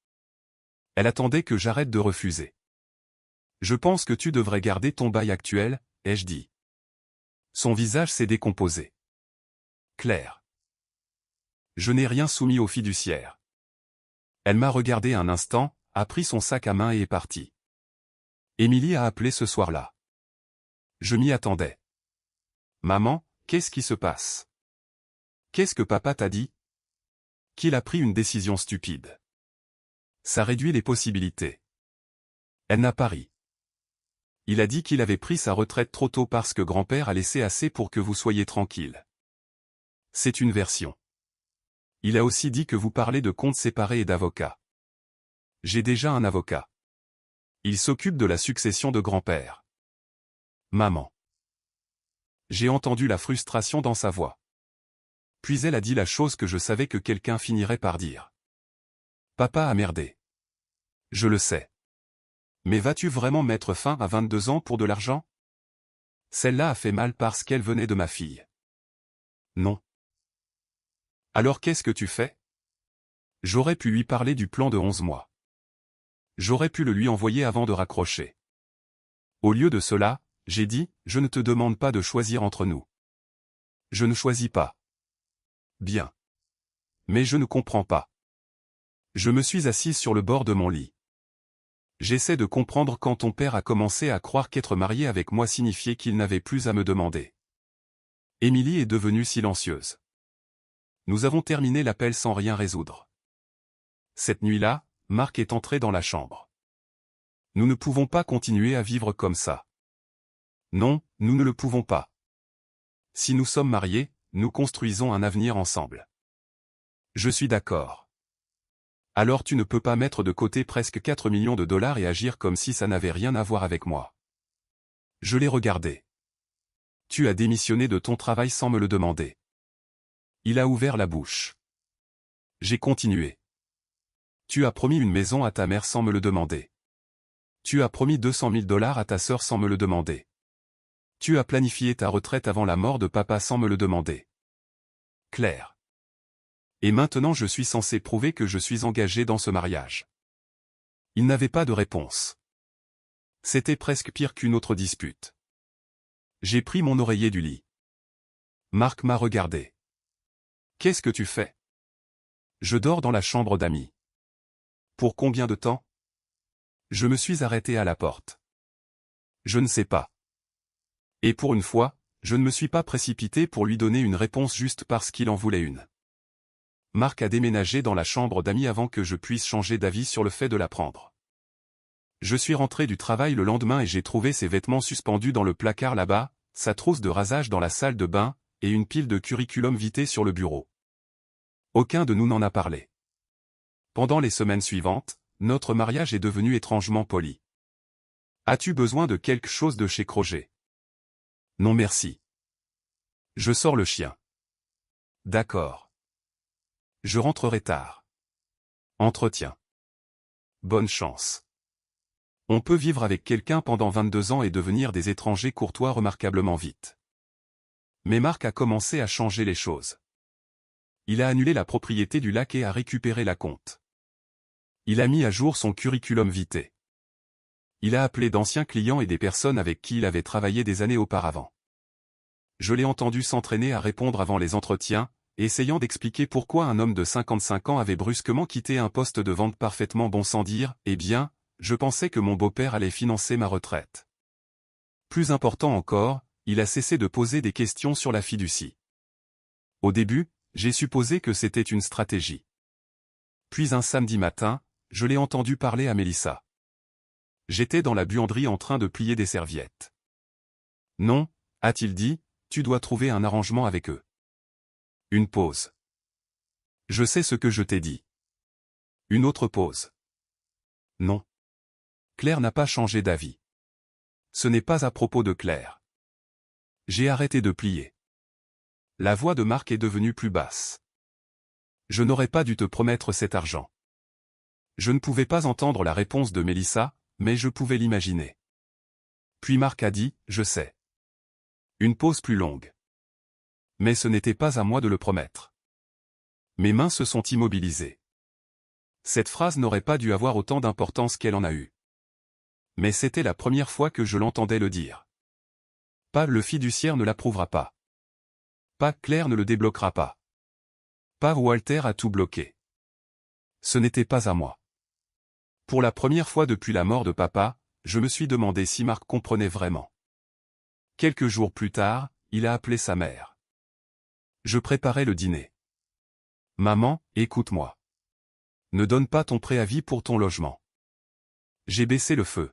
Elle attendait que j'arrête de refuser. Je pense que tu devrais garder ton bail actuel, ai-je dit. Son visage s'est décomposé. Claire. Je n'ai rien soumis au fiduciaire. Elle m'a regardé un instant, a pris son sac à main et est partie. Émilie a appelé ce soir-là. Je m'y attendais. Maman, qu'est-ce qui se passe? Qu'est-ce que papa t'a dit? Qu'il a pris une décision stupide. Ça réduit les possibilités. Elle n'a pas ri. Il a dit qu'il avait pris sa retraite trop tôt parce que grand-père a laissé assez pour que vous soyez tranquille. C'est une version. Il a aussi dit que vous parlez de comptes séparés et d'avocats. J'ai déjà un avocat. Il s'occupe de la succession de grand-père. Maman. J'ai entendu la frustration dans sa voix. Puis elle a dit la chose que je savais que quelqu'un finirait par dire. Papa a merdé. Je le sais. Mais vas-tu vraiment mettre fin à 22 ans pour de l'argent? Celle-là a fait mal parce qu'elle venait de ma fille. Non. Alors qu'est-ce que tu fais? J'aurais pu lui parler du plan de 11 mois. J'aurais pu le lui envoyer avant de raccrocher. Au lieu de cela, j'ai dit, je ne te demande pas de choisir entre nous. Je ne choisis pas. Bien. Mais je ne comprends pas. Je me suis assise sur le bord de mon lit. J'essaie de comprendre quand ton père a commencé à croire qu'être marié avec moi signifiait qu'il n'avait plus à me demander. Émilie est devenue silencieuse. Nous avons terminé l'appel sans rien résoudre. Cette nuit-là, Marc est entré dans la chambre. Nous ne pouvons pas continuer à vivre comme ça. Non, nous ne le pouvons pas. Si nous sommes mariés, nous construisons un avenir ensemble. Je suis d'accord. Alors tu ne peux pas mettre de côté presque 4 millions de dollars et agir comme si ça n'avait rien à voir avec moi. Je l'ai regardé. Tu as démissionné de ton travail sans me le demander. Il a ouvert la bouche. J'ai continué. Tu as promis une maison à ta mère sans me le demander. Tu as promis 200 000 dollars à ta sœur sans me le demander. Tu as planifié ta retraite avant la mort de papa sans me le demander. Claire. Et maintenant je suis censé prouver que je suis engagé dans ce mariage. Il n'avait pas de réponse. C'était presque pire qu'une autre dispute. J'ai pris mon oreiller du lit. Marc m'a regardé. Qu'est-ce que tu fais? Je dors dans la chambre d'amis. Pour combien de temps? Je me suis arrêté à la porte. Je ne sais pas. Et pour une fois, je ne me suis pas précipité pour lui donner une réponse juste parce qu'il en voulait une. Marc a déménagé dans la chambre d'amis avant que je puisse changer d'avis sur le fait de la prendre. Je suis rentré du travail le lendemain et j'ai trouvé ses vêtements suspendus dans le placard là-bas, sa trousse de rasage dans la salle de bain, et une pile de curriculum vitae sur le bureau. Aucun de nous n'en a parlé. Pendant les semaines suivantes, notre mariage est devenu étrangement poli. As-tu besoin de quelque chose de chez Kroger? Non merci. Je sors le chien. D'accord. Je rentrerai tard. Entretien. Bonne chance. On peut vivre avec quelqu'un pendant 22 ans et devenir des étrangers courtois remarquablement vite. Mais Marc a commencé à changer les choses. Il a annulé la propriété du lac et a récupéré la compte. Il a mis à jour son curriculum vitae. Il a appelé d'anciens clients et des personnes avec qui il avait travaillé des années auparavant. Je l'ai entendu s'entraîner à répondre avant les entretiens, essayant d'expliquer pourquoi un homme de 55 ans avait brusquement quitté un poste de vente parfaitement bon sans dire « Eh bien, je pensais que mon beau-père allait financer ma retraite. » Plus important encore, il a cessé de poser des questions sur la fiducie. Au début, j'ai supposé que c'était une stratégie. Puis un samedi matin, je l'ai entendu parler à Mélissa. J'étais dans la buanderie en train de plier des serviettes. Non, a-t-il dit, tu dois trouver un arrangement avec eux. Une pause. Je sais ce que je t'ai dit. Une autre pause. Non. Claire n'a pas changé d'avis. Ce n'est pas à propos de Claire. J'ai arrêté de plier. La voix de Marc est devenue plus basse. Je n'aurais pas dû te promettre cet argent. Je ne pouvais pas entendre la réponse de Mélissa, mais je pouvais l'imaginer. Puis Marc a dit, je sais. Une pause plus longue. Mais ce n'était pas à moi de le promettre. Mes mains se sont immobilisées. Cette phrase n'aurait pas dû avoir autant d'importance qu'elle en a eu. Mais c'était la première fois que je l'entendais le dire. Pas le fiduciaire ne l'approuvera pas. Pas Claire ne le débloquera pas. Pas Walter a tout bloqué. Ce n'était pas à moi. Pour la première fois depuis la mort de papa, je me suis demandé si Marc comprenait vraiment. Quelques jours plus tard, il a appelé sa mère. Je préparais le dîner. Maman, écoute-moi. Ne donne pas ton préavis pour ton logement. J'ai baissé le feu.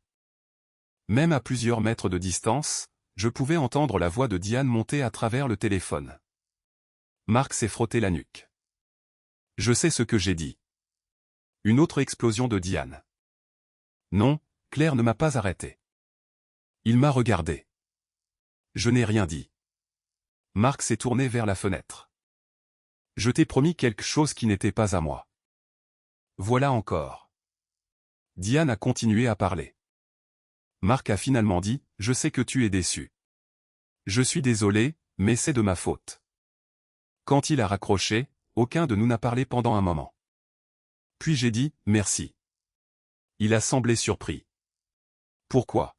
Même à plusieurs mètres de distance, je pouvais entendre la voix de Diane monter à travers le téléphone. Marc s'est frotté la nuque. Je sais ce que j'ai dit. Une autre explosion de Diane. Non, Claire ne m'a pas arrêté. Il m'a regardé. Je n'ai rien dit. Marc s'est tourné vers la fenêtre. Je t'ai promis quelque chose qui n'était pas à moi. Voilà encore. Diane a continué à parler. Marc a finalement dit, je sais que tu es déçu. Je suis désolé, mais c'est de ma faute. Quand il a raccroché, aucun de nous n'a parlé pendant un moment. Puis j'ai dit, merci. Il a semblé surpris. Pourquoi?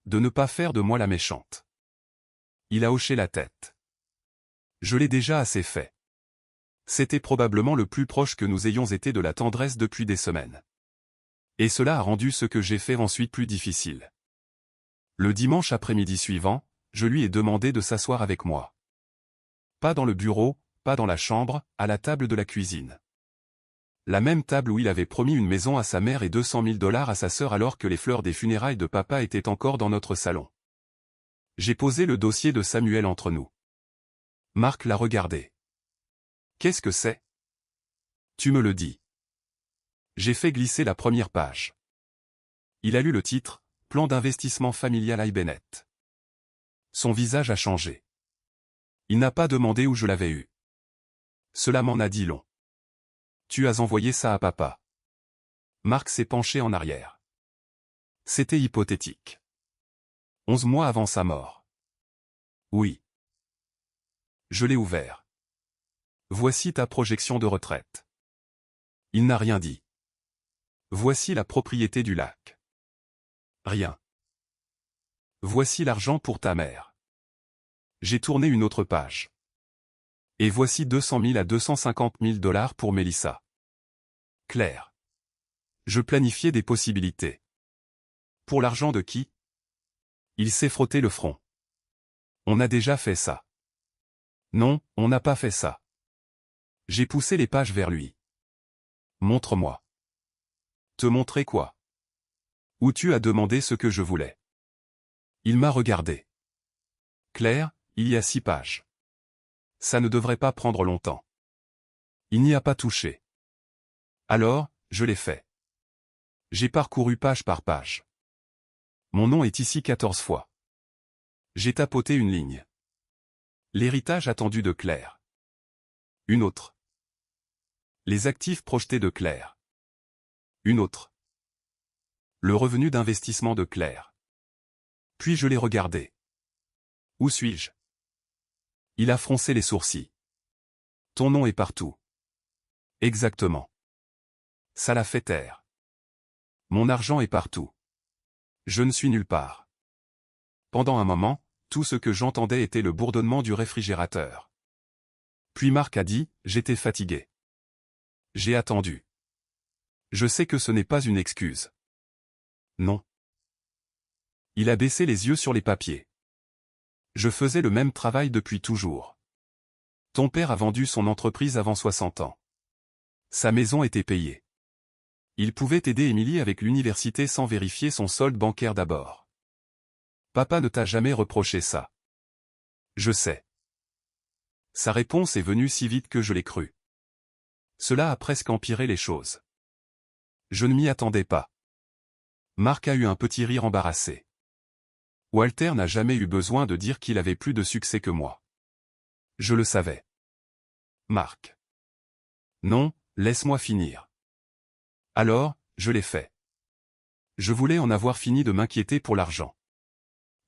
De ne pas faire de moi la méchante. Il a hoché la tête. Je l'ai déjà assez fait. C'était probablement le plus proche que nous ayons été de la tendresse depuis des semaines. Et cela a rendu ce que j'ai fait ensuite plus difficile. Le dimanche après-midi suivant, je lui ai demandé de s'asseoir avec moi. Pas dans le bureau, pas dans la chambre, à la table de la cuisine. La même table où il avait promis une maison à sa mère et 200 000 $ à sa sœur alors que les fleurs des funérailles de papa étaient encore dans notre salon. J'ai posé le dossier de Samuel entre nous. Marc l'a regardé. Qu'est-ce que c'est? Tu me le dis. J'ai fait glisser la première page. Il a lu le titre, Plan d'investissement familial Bennett. Son visage a changé. Il n'a pas demandé où je l'avais eu. Cela m'en a dit long. Tu as envoyé ça à papa. Marc s'est penché en arrière. C'était hypothétique. 11 mois avant sa mort. Oui. Je l'ai ouvert. Voici ta projection de retraite. Il n'a rien dit. Voici la propriété du lac. Rien. Voici l'argent pour ta mère. J'ai tourné une autre page. Et voici 200 000 à 250 000 $ pour Mélissa. Claire. Je planifiais des possibilités. Pour l'argent de qui? Il s'est frotté le front. On a déjà fait ça. Non, on n'a pas fait ça. J'ai poussé les pages vers lui. Montre-moi. Te montrer quoi? Où tu as demandé ce que je voulais. Il m'a regardé. Claire, il y a 6 pages. Ça ne devrait pas prendre longtemps. Il n'y a pas touché. Alors, je l'ai fait. J'ai parcouru page par page. Mon nom est ici 14 fois. J'ai tapoté une ligne. L'héritage attendu de Claire. Une autre. Les actifs projetés de Claire. Une autre. Le revenu d'investissement de Claire. Puis je l'ai regardé. Où suis-je? Il a froncé les sourcils. Ton nom est partout. Exactement. Ça l'a fait taire. Mon argent est partout. Je ne suis nulle part. Pendant un moment, tout ce que j'entendais était le bourdonnement du réfrigérateur. Puis Marc a dit, j'étais fatigué. J'ai attendu. Je sais que ce n'est pas une excuse. Non. Il a baissé les yeux sur les papiers. Je faisais le même travail depuis toujours. Ton père a vendu son entreprise avant 60 ans. Sa maison était payée. Il pouvait aider Émilie avec l'université sans vérifier son solde bancaire d'abord. Papa ne t'a jamais reproché ça. Je sais. Sa réponse est venue si vite que je l'ai cru. Cela a presque empiré les choses. Je ne m'y attendais pas. Marc a eu un petit rire embarrassé. Walter n'a jamais eu besoin de dire qu'il avait plus de succès que moi. Je le savais. Marc. Non, laisse-moi finir. Alors, je l'ai fait. Je voulais en avoir fini de m'inquiéter pour l'argent.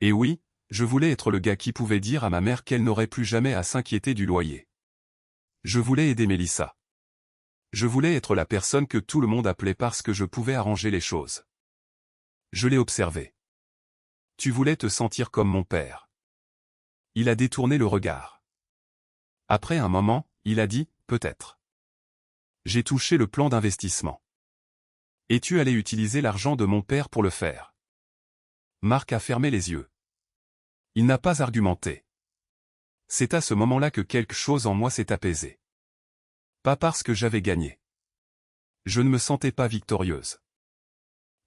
Et oui, je voulais être le gars qui pouvait dire à ma mère qu'elle n'aurait plus jamais à s'inquiéter du loyer. Je voulais aider Mélissa. Je voulais être la personne que tout le monde appelait parce que je pouvais arranger les choses. Je l'ai observé. Tu voulais te sentir comme mon père. Il a détourné le regard. Après un moment, il a dit, peut-être. J'ai touché le plan d'investissement. Et tu allais utiliser l'argent de mon père pour le faire. Marc a fermé les yeux. Il n'a pas argumenté. C'est à ce moment-là que quelque chose en moi s'est apaisé. Pas parce que j'avais gagné. Je ne me sentais pas victorieuse.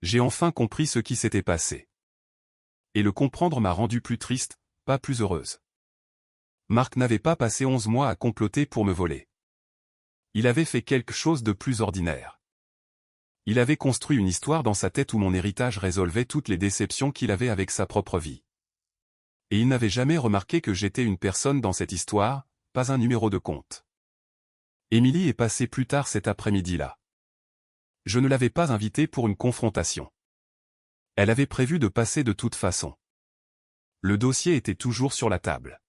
J'ai enfin compris ce qui s'était passé. Et le comprendre m'a rendue plus triste, pas plus heureuse. Marc n'avait pas passé 11 mois à comploter pour me voler. Il avait fait quelque chose de plus ordinaire. Il avait construit une histoire dans sa tête où mon héritage résolvait toutes les déceptions qu'il avait avec sa propre vie. Et il n'avait jamais remarqué que j'étais une personne dans cette histoire, pas un numéro de compte. Émilie est passée plus tard cet après-midi-là. Je ne l'avais pas invitée pour une confrontation. Elle avait prévu de passer de toute façon. Le dossier était toujours sur la table.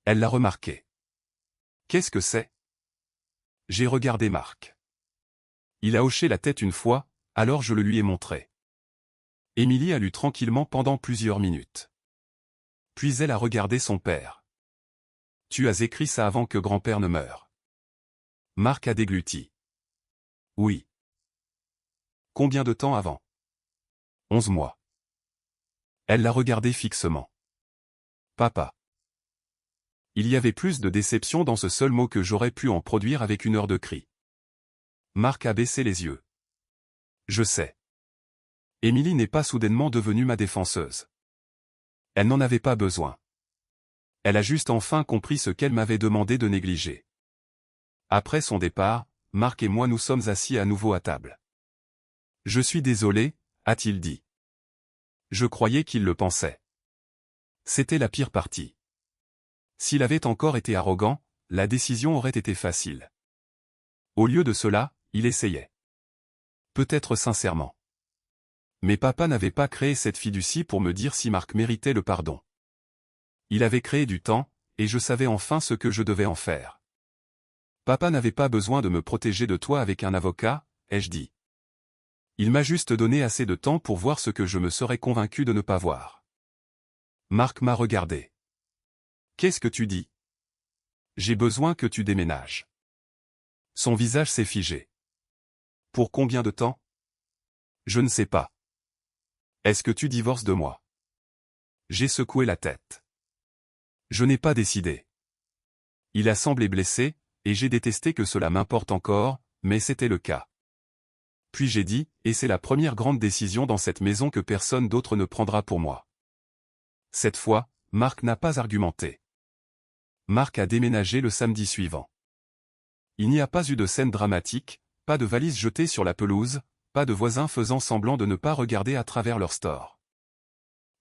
Elle l'a remarqué. Qu'est-ce que c'est? J'ai regardé Marc. Il a hoché la tête une fois, alors je le lui ai montré. Émilie a lu tranquillement pendant plusieurs minutes. Puis elle a regardé son père. Tu as écrit ça avant que grand-père ne meure. Marc a dégluti. Oui. Combien de temps avant? 11 mois. Elle l'a regardé fixement. Papa. Il y avait plus de déception dans ce seul mot que j'aurais pu en produire avec une heure de cris. Marc a baissé les yeux. Je sais. Émilie n'est pas soudainement devenue ma défenseuse. Elle n'en avait pas besoin. Elle a juste enfin compris ce qu'elle m'avait demandé de négliger. Après son départ, Marc et moi nous sommes assis à nouveau à table. Je suis désolé, a-t-il dit. Je croyais qu'il le pensait. C'était la pire partie. S'il avait encore été arrogant, la décision aurait été facile. Au lieu de cela, il essayait. Peut-être sincèrement. Mais papa n'avait pas créé cette fiducie pour me dire si Marc méritait le pardon. Il avait créé du temps, et je savais enfin ce que je devais en faire. Papa n'avait pas besoin de me protéger de toi avec un avocat, ai-je dit. Il m'a juste donné assez de temps pour voir ce que je me serais convaincu de ne pas voir. Marc m'a regardé. Qu'est-ce que tu dis? J'ai besoin que tu déménages. Son visage s'est figé. Pour combien de temps? Je ne sais pas. Est-ce que tu divorces de moi? J'ai secoué la tête. Je n'ai pas décidé. Il a semblé blessé, et j'ai détesté que cela m'importe encore, mais c'était le cas. Puis j'ai dit, et c'est la première grande décision dans cette maison que personne d'autre ne prendra pour moi. Cette fois, Marc n'a pas argumenté. Marc a déménagé le samedi suivant. Il n'y a pas eu de scène dramatique, pas de valises jetées sur la pelouse, pas de voisins faisant semblant de ne pas regarder à travers leur store.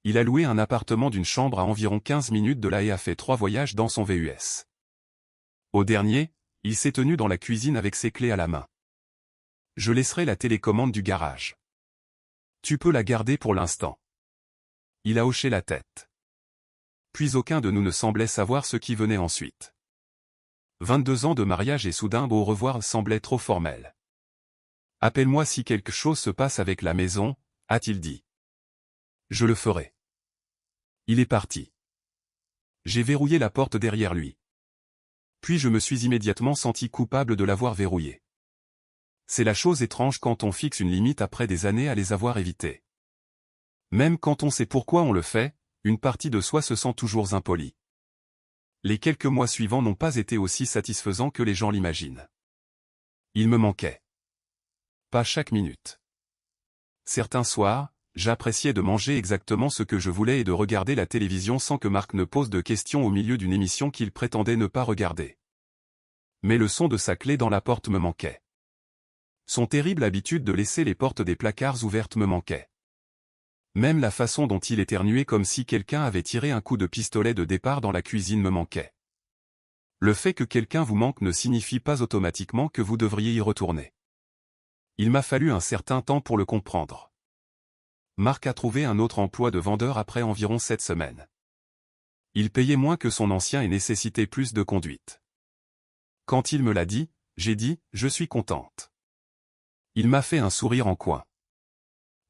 Il a loué un appartement d'une chambre à environ 15 minutes de là et a fait 3 voyages dans son VUS. Au dernier, il s'est tenu dans la cuisine avec ses clés à la main. Je laisserai la télécommande du garage. Tu peux la garder pour l'instant. Il a hoché la tête. Puis aucun de nous ne semblait savoir ce qui venait ensuite. 22 ans de mariage et soudain au revoir semblait trop formel. Appelle-moi si quelque chose se passe avec la maison, a-t-il dit. Je le ferai. Il est parti. J'ai verrouillé la porte derrière lui. Puis je me suis immédiatement senti coupable de l'avoir verrouillée. C'est la chose étrange quand on fixe une limite après des années à les avoir évitées. Même quand on sait pourquoi on le fait, une partie de soi se sent toujours impolie. Les quelques mois suivants n'ont pas été aussi satisfaisants que les gens l'imaginent. Il me manquait. Pas chaque minute. Certains soirs, j'appréciais de manger exactement ce que je voulais et de regarder la télévision sans que Marc ne pose de questions au milieu d'une émission qu'il prétendait ne pas regarder. Mais le son de sa clé dans la porte me manquait. Son terrible habitude de laisser les portes des placards ouvertes me manquait. Même la façon dont il éternuait comme si quelqu'un avait tiré un coup de pistolet de départ dans la cuisine me manquait. Le fait que quelqu'un vous manque ne signifie pas automatiquement que vous devriez y retourner. Il m'a fallu un certain temps pour le comprendre. Marc a trouvé un autre emploi de vendeur après environ 7 semaines. Il payait moins que son ancien et nécessitait plus de conduite. Quand il me l'a dit, j'ai dit « Je suis contente ». Il m'a fait un sourire en coin.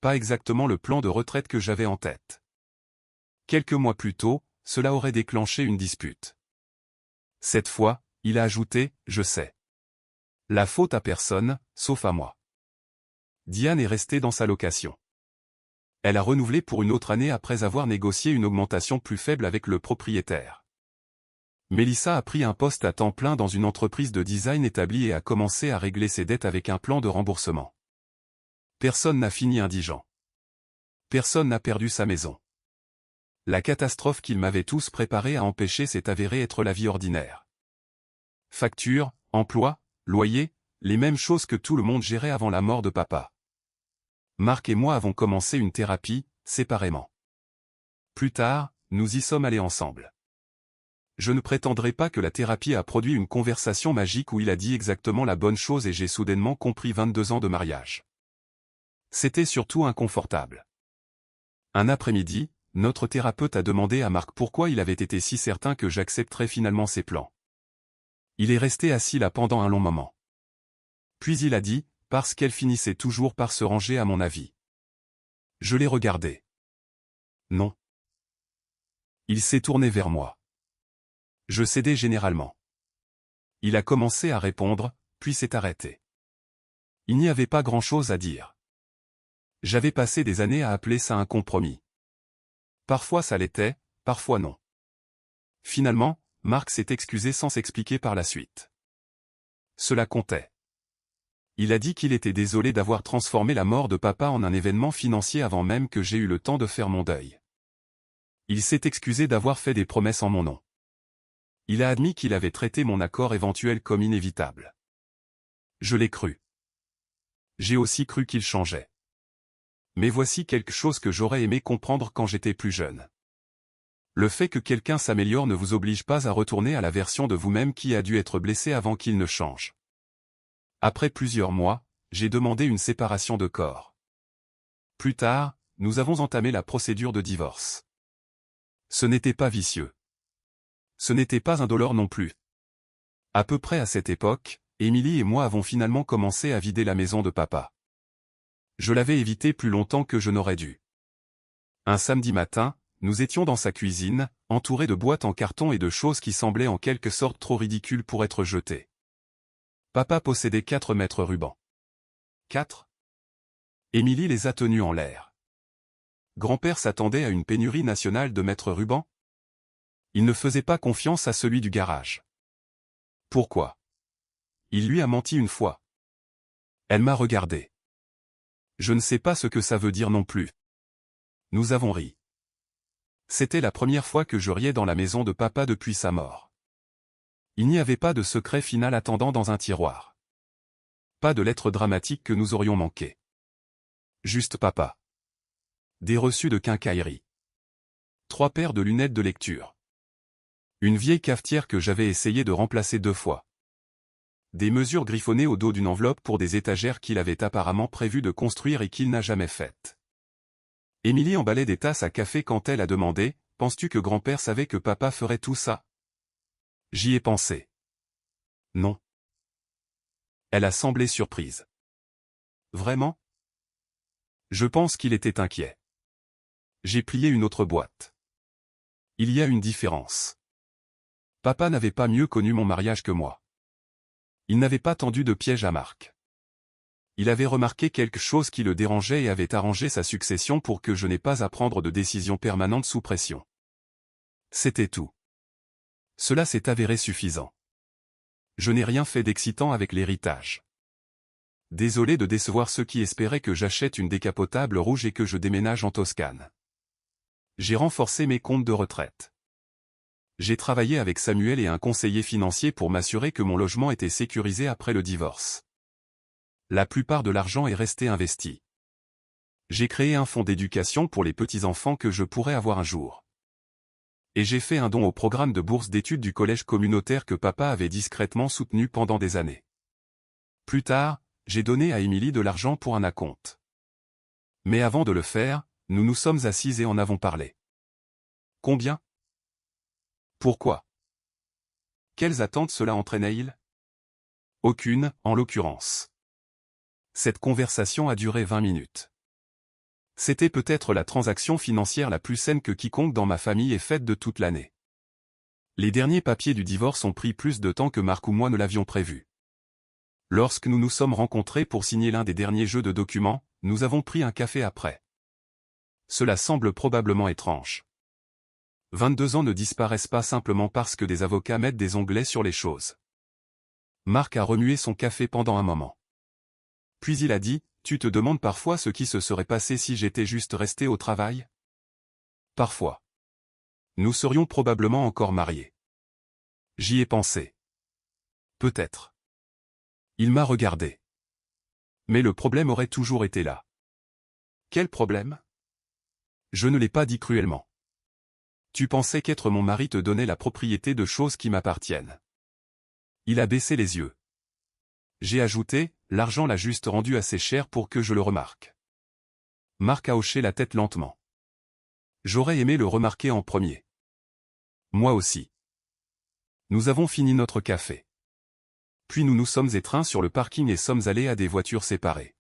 Pas exactement le plan de retraite que j'avais en tête. Quelques mois plus tôt, cela aurait déclenché une dispute. Cette fois, il a ajouté « Je sais. La faute à personne, sauf à moi ». Diane est restée dans sa location. Elle a renouvelé pour une autre année après avoir négocié une augmentation plus faible avec le propriétaire. Mélissa a pris un poste à temps plein dans une entreprise de design établie et a commencé à régler ses dettes avec un plan de remboursement. Personne n'a fini indigent. Personne n'a perdu sa maison. La catastrophe qu'ils m'avaient tous préparée à empêcher s'est avérée être la vie ordinaire. Factures, emploi, loyer, les mêmes choses que tout le monde gérait avant la mort de papa. Marc et moi avons commencé une thérapie, séparément. Plus tard, nous y sommes allés ensemble. Je ne prétendrai pas que la thérapie a produit une conversation magique où il a dit exactement la bonne chose et j'ai soudainement compris 22 ans de mariage. C'était surtout inconfortable. Un après-midi, notre thérapeute a demandé à Marc pourquoi il avait été si certain que j'accepterais finalement ses plans. Il est resté assis là pendant un long moment. Puis il a dit, parce qu'elle finissait toujours par se ranger à mon avis. Je l'ai regardé. Non. Il s'est tourné vers moi. Je cédais généralement. Il a commencé à répondre, puis s'est arrêté. Il n'y avait pas grand-chose à dire. J'avais passé des années à appeler ça un compromis. Parfois ça l'était, parfois non. Finalement, Marc s'est excusé sans s'expliquer par la suite. Cela comptait. Il a dit qu'il était désolé d'avoir transformé la mort de papa en un événement financier avant même que j'aie eu le temps de faire mon deuil. Il s'est excusé d'avoir fait des promesses en mon nom. Il a admis qu'il avait traité mon accord éventuel comme inévitable. Je l'ai cru. J'ai aussi cru qu'il changeait. Mais voici quelque chose que j'aurais aimé comprendre quand j'étais plus jeune. Le fait que quelqu'un s'améliore ne vous oblige pas à retourner à la version de vous-même qui a dû être blessée avant qu'il ne change. Après plusieurs mois, j'ai demandé une séparation de corps. Plus tard, nous avons entamé la procédure de divorce. Ce n'était pas vicieux. Ce n'était pas indolore non plus. À peu près à cette époque, Émilie et moi avons finalement commencé à vider la maison de papa. Je l'avais évité plus longtemps que je n'aurais dû. Un samedi matin, nous étions dans sa cuisine, entourés de boîtes en carton et de choses qui semblaient en quelque sorte trop ridicules pour être jetées. Papa possédait 4 mètres rubans. 4 ? Émilie les a tenus en l'air. Grand-père s'attendait à une pénurie nationale de mètres rubans ? Il ne faisait pas confiance à celui du garage. Pourquoi ? Il lui a menti une fois. Elle m'a regardé. Je ne sais pas ce que ça veut dire non plus. Nous avons ri. C'était la première fois que je riais dans la maison de papa depuis sa mort. Il n'y avait pas de secret final attendant dans un tiroir. Pas de lettres dramatiques que nous aurions manquées. Juste papa. Des reçus de quincaillerie. 3 paires de lunettes de lecture. Une vieille cafetière que j'avais essayé de remplacer 2 fois. Des mesures griffonnées au dos d'une enveloppe pour des étagères qu'il avait apparemment prévu de construire et qu'il n'a jamais faites. Émilie emballait des tasses à café quand elle a demandé « Penses-tu que grand-père savait que papa ferait tout ça ?» J'y ai pensé. Non. Elle a semblé surprise. Vraiment ? Je pense qu'il était inquiet. J'ai plié une autre boîte. Il y a une différence. Papa n'avait pas mieux connu mon mariage que moi. Il n'avait pas tendu de piège à Marc. Il avait remarqué quelque chose qui le dérangeait et avait arrangé sa succession pour que je n'aie pas à prendre de décisions permanentes sous pression. C'était tout. Cela s'est avéré suffisant. Je n'ai rien fait d'excitant avec l'héritage. Désolé de décevoir ceux qui espéraient que j'achète une décapotable rouge et que je déménage en Toscane. J'ai renforcé mes comptes de retraite. J'ai travaillé avec Samuel et un conseiller financier pour m'assurer que mon logement était sécurisé après le divorce. La plupart de l'argent est resté investi. J'ai créé un fonds d'éducation pour les petits-enfants que je pourrais avoir un jour. Et j'ai fait un don au programme de bourse d'études du collège communautaire que papa avait discrètement soutenu pendant des années. Plus tard, j'ai donné à Émilie de l'argent pour un acompte. Mais avant de le faire, nous nous sommes assis et en avons parlé. Combien ? Pourquoi ? Quelles attentes cela entraînait-il ? Aucune, en l'occurrence. Cette conversation a duré 20 minutes. C'était peut-être la transaction financière la plus saine que quiconque dans ma famille ait faite de toute l'année. Les derniers papiers du divorce ont pris plus de temps que Marc ou moi ne l'avions prévu. Lorsque nous nous sommes rencontrés pour signer l'un des derniers jeux de documents, nous avons pris un café après. Cela semble probablement étrange. 22 ans ne disparaissent pas simplement parce que des avocats mettent des onglets sur les choses. Marc a remué son café pendant un moment. Puis il a dit, « Tu te demandes parfois ce qui se serait passé si j'étais juste resté au travail ? » Parfois. Nous serions probablement encore mariés. J'y ai pensé. Peut-être. Il m'a regardé. Mais le problème aurait toujours été là. Quel problème ? Je ne l'ai pas dit cruellement. Tu pensais qu'être mon mari te donnait la propriété de choses qui m'appartiennent. Il a baissé les yeux. J'ai ajouté, l'argent l'a juste rendu assez cher pour que je le remarque. Marc a hoché la tête lentement. J'aurais aimé le remarquer en premier. Moi aussi. Nous avons fini notre café. Puis nous nous sommes étreints sur le parking et sommes allés à des voitures séparées.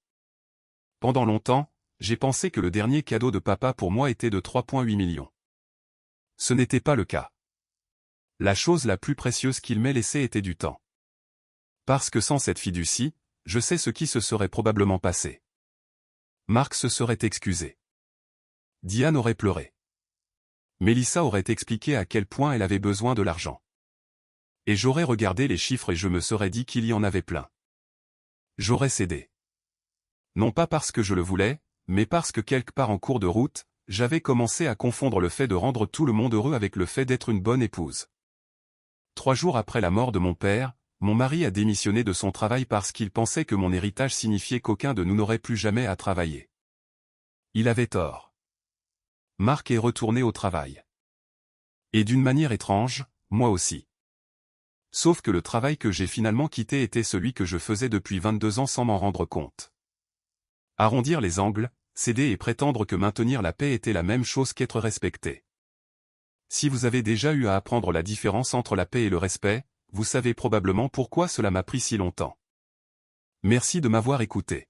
Pendant longtemps, j'ai pensé que le dernier cadeau de papa pour moi était de 3,8 millions. Ce n'était pas le cas. La chose la plus précieuse qu'il m'ait laissée était du temps. Parce que sans cette fiducie, je sais ce qui se serait probablement passé. Marc se serait excusé. Diane aurait pleuré. Mélissa aurait expliqué à quel point elle avait besoin de l'argent. Et j'aurais regardé les chiffres et je me serais dit qu'il y en avait plein. J'aurais cédé. Non pas parce que je le voulais, mais parce que quelque part en cours de route, j'avais commencé à confondre le fait de rendre tout le monde heureux avec le fait d'être une bonne épouse. 3 jours après la mort de mon père, mon mari a démissionné de son travail parce qu'il pensait que mon héritage signifiait qu'aucun de nous n'aurait plus jamais à travailler. Il avait tort. Marc est retourné au travail. Et d'une manière étrange, moi aussi. Sauf que le travail que j'ai finalement quitté était celui que je faisais depuis 22 ans sans m'en rendre compte. Arrondir les angles, céder et prétendre que maintenir la paix était la même chose qu'être respecté. Si vous avez déjà eu à apprendre la différence entre la paix et le respect, vous savez probablement pourquoi cela m'a pris si longtemps. Merci de m'avoir écouté.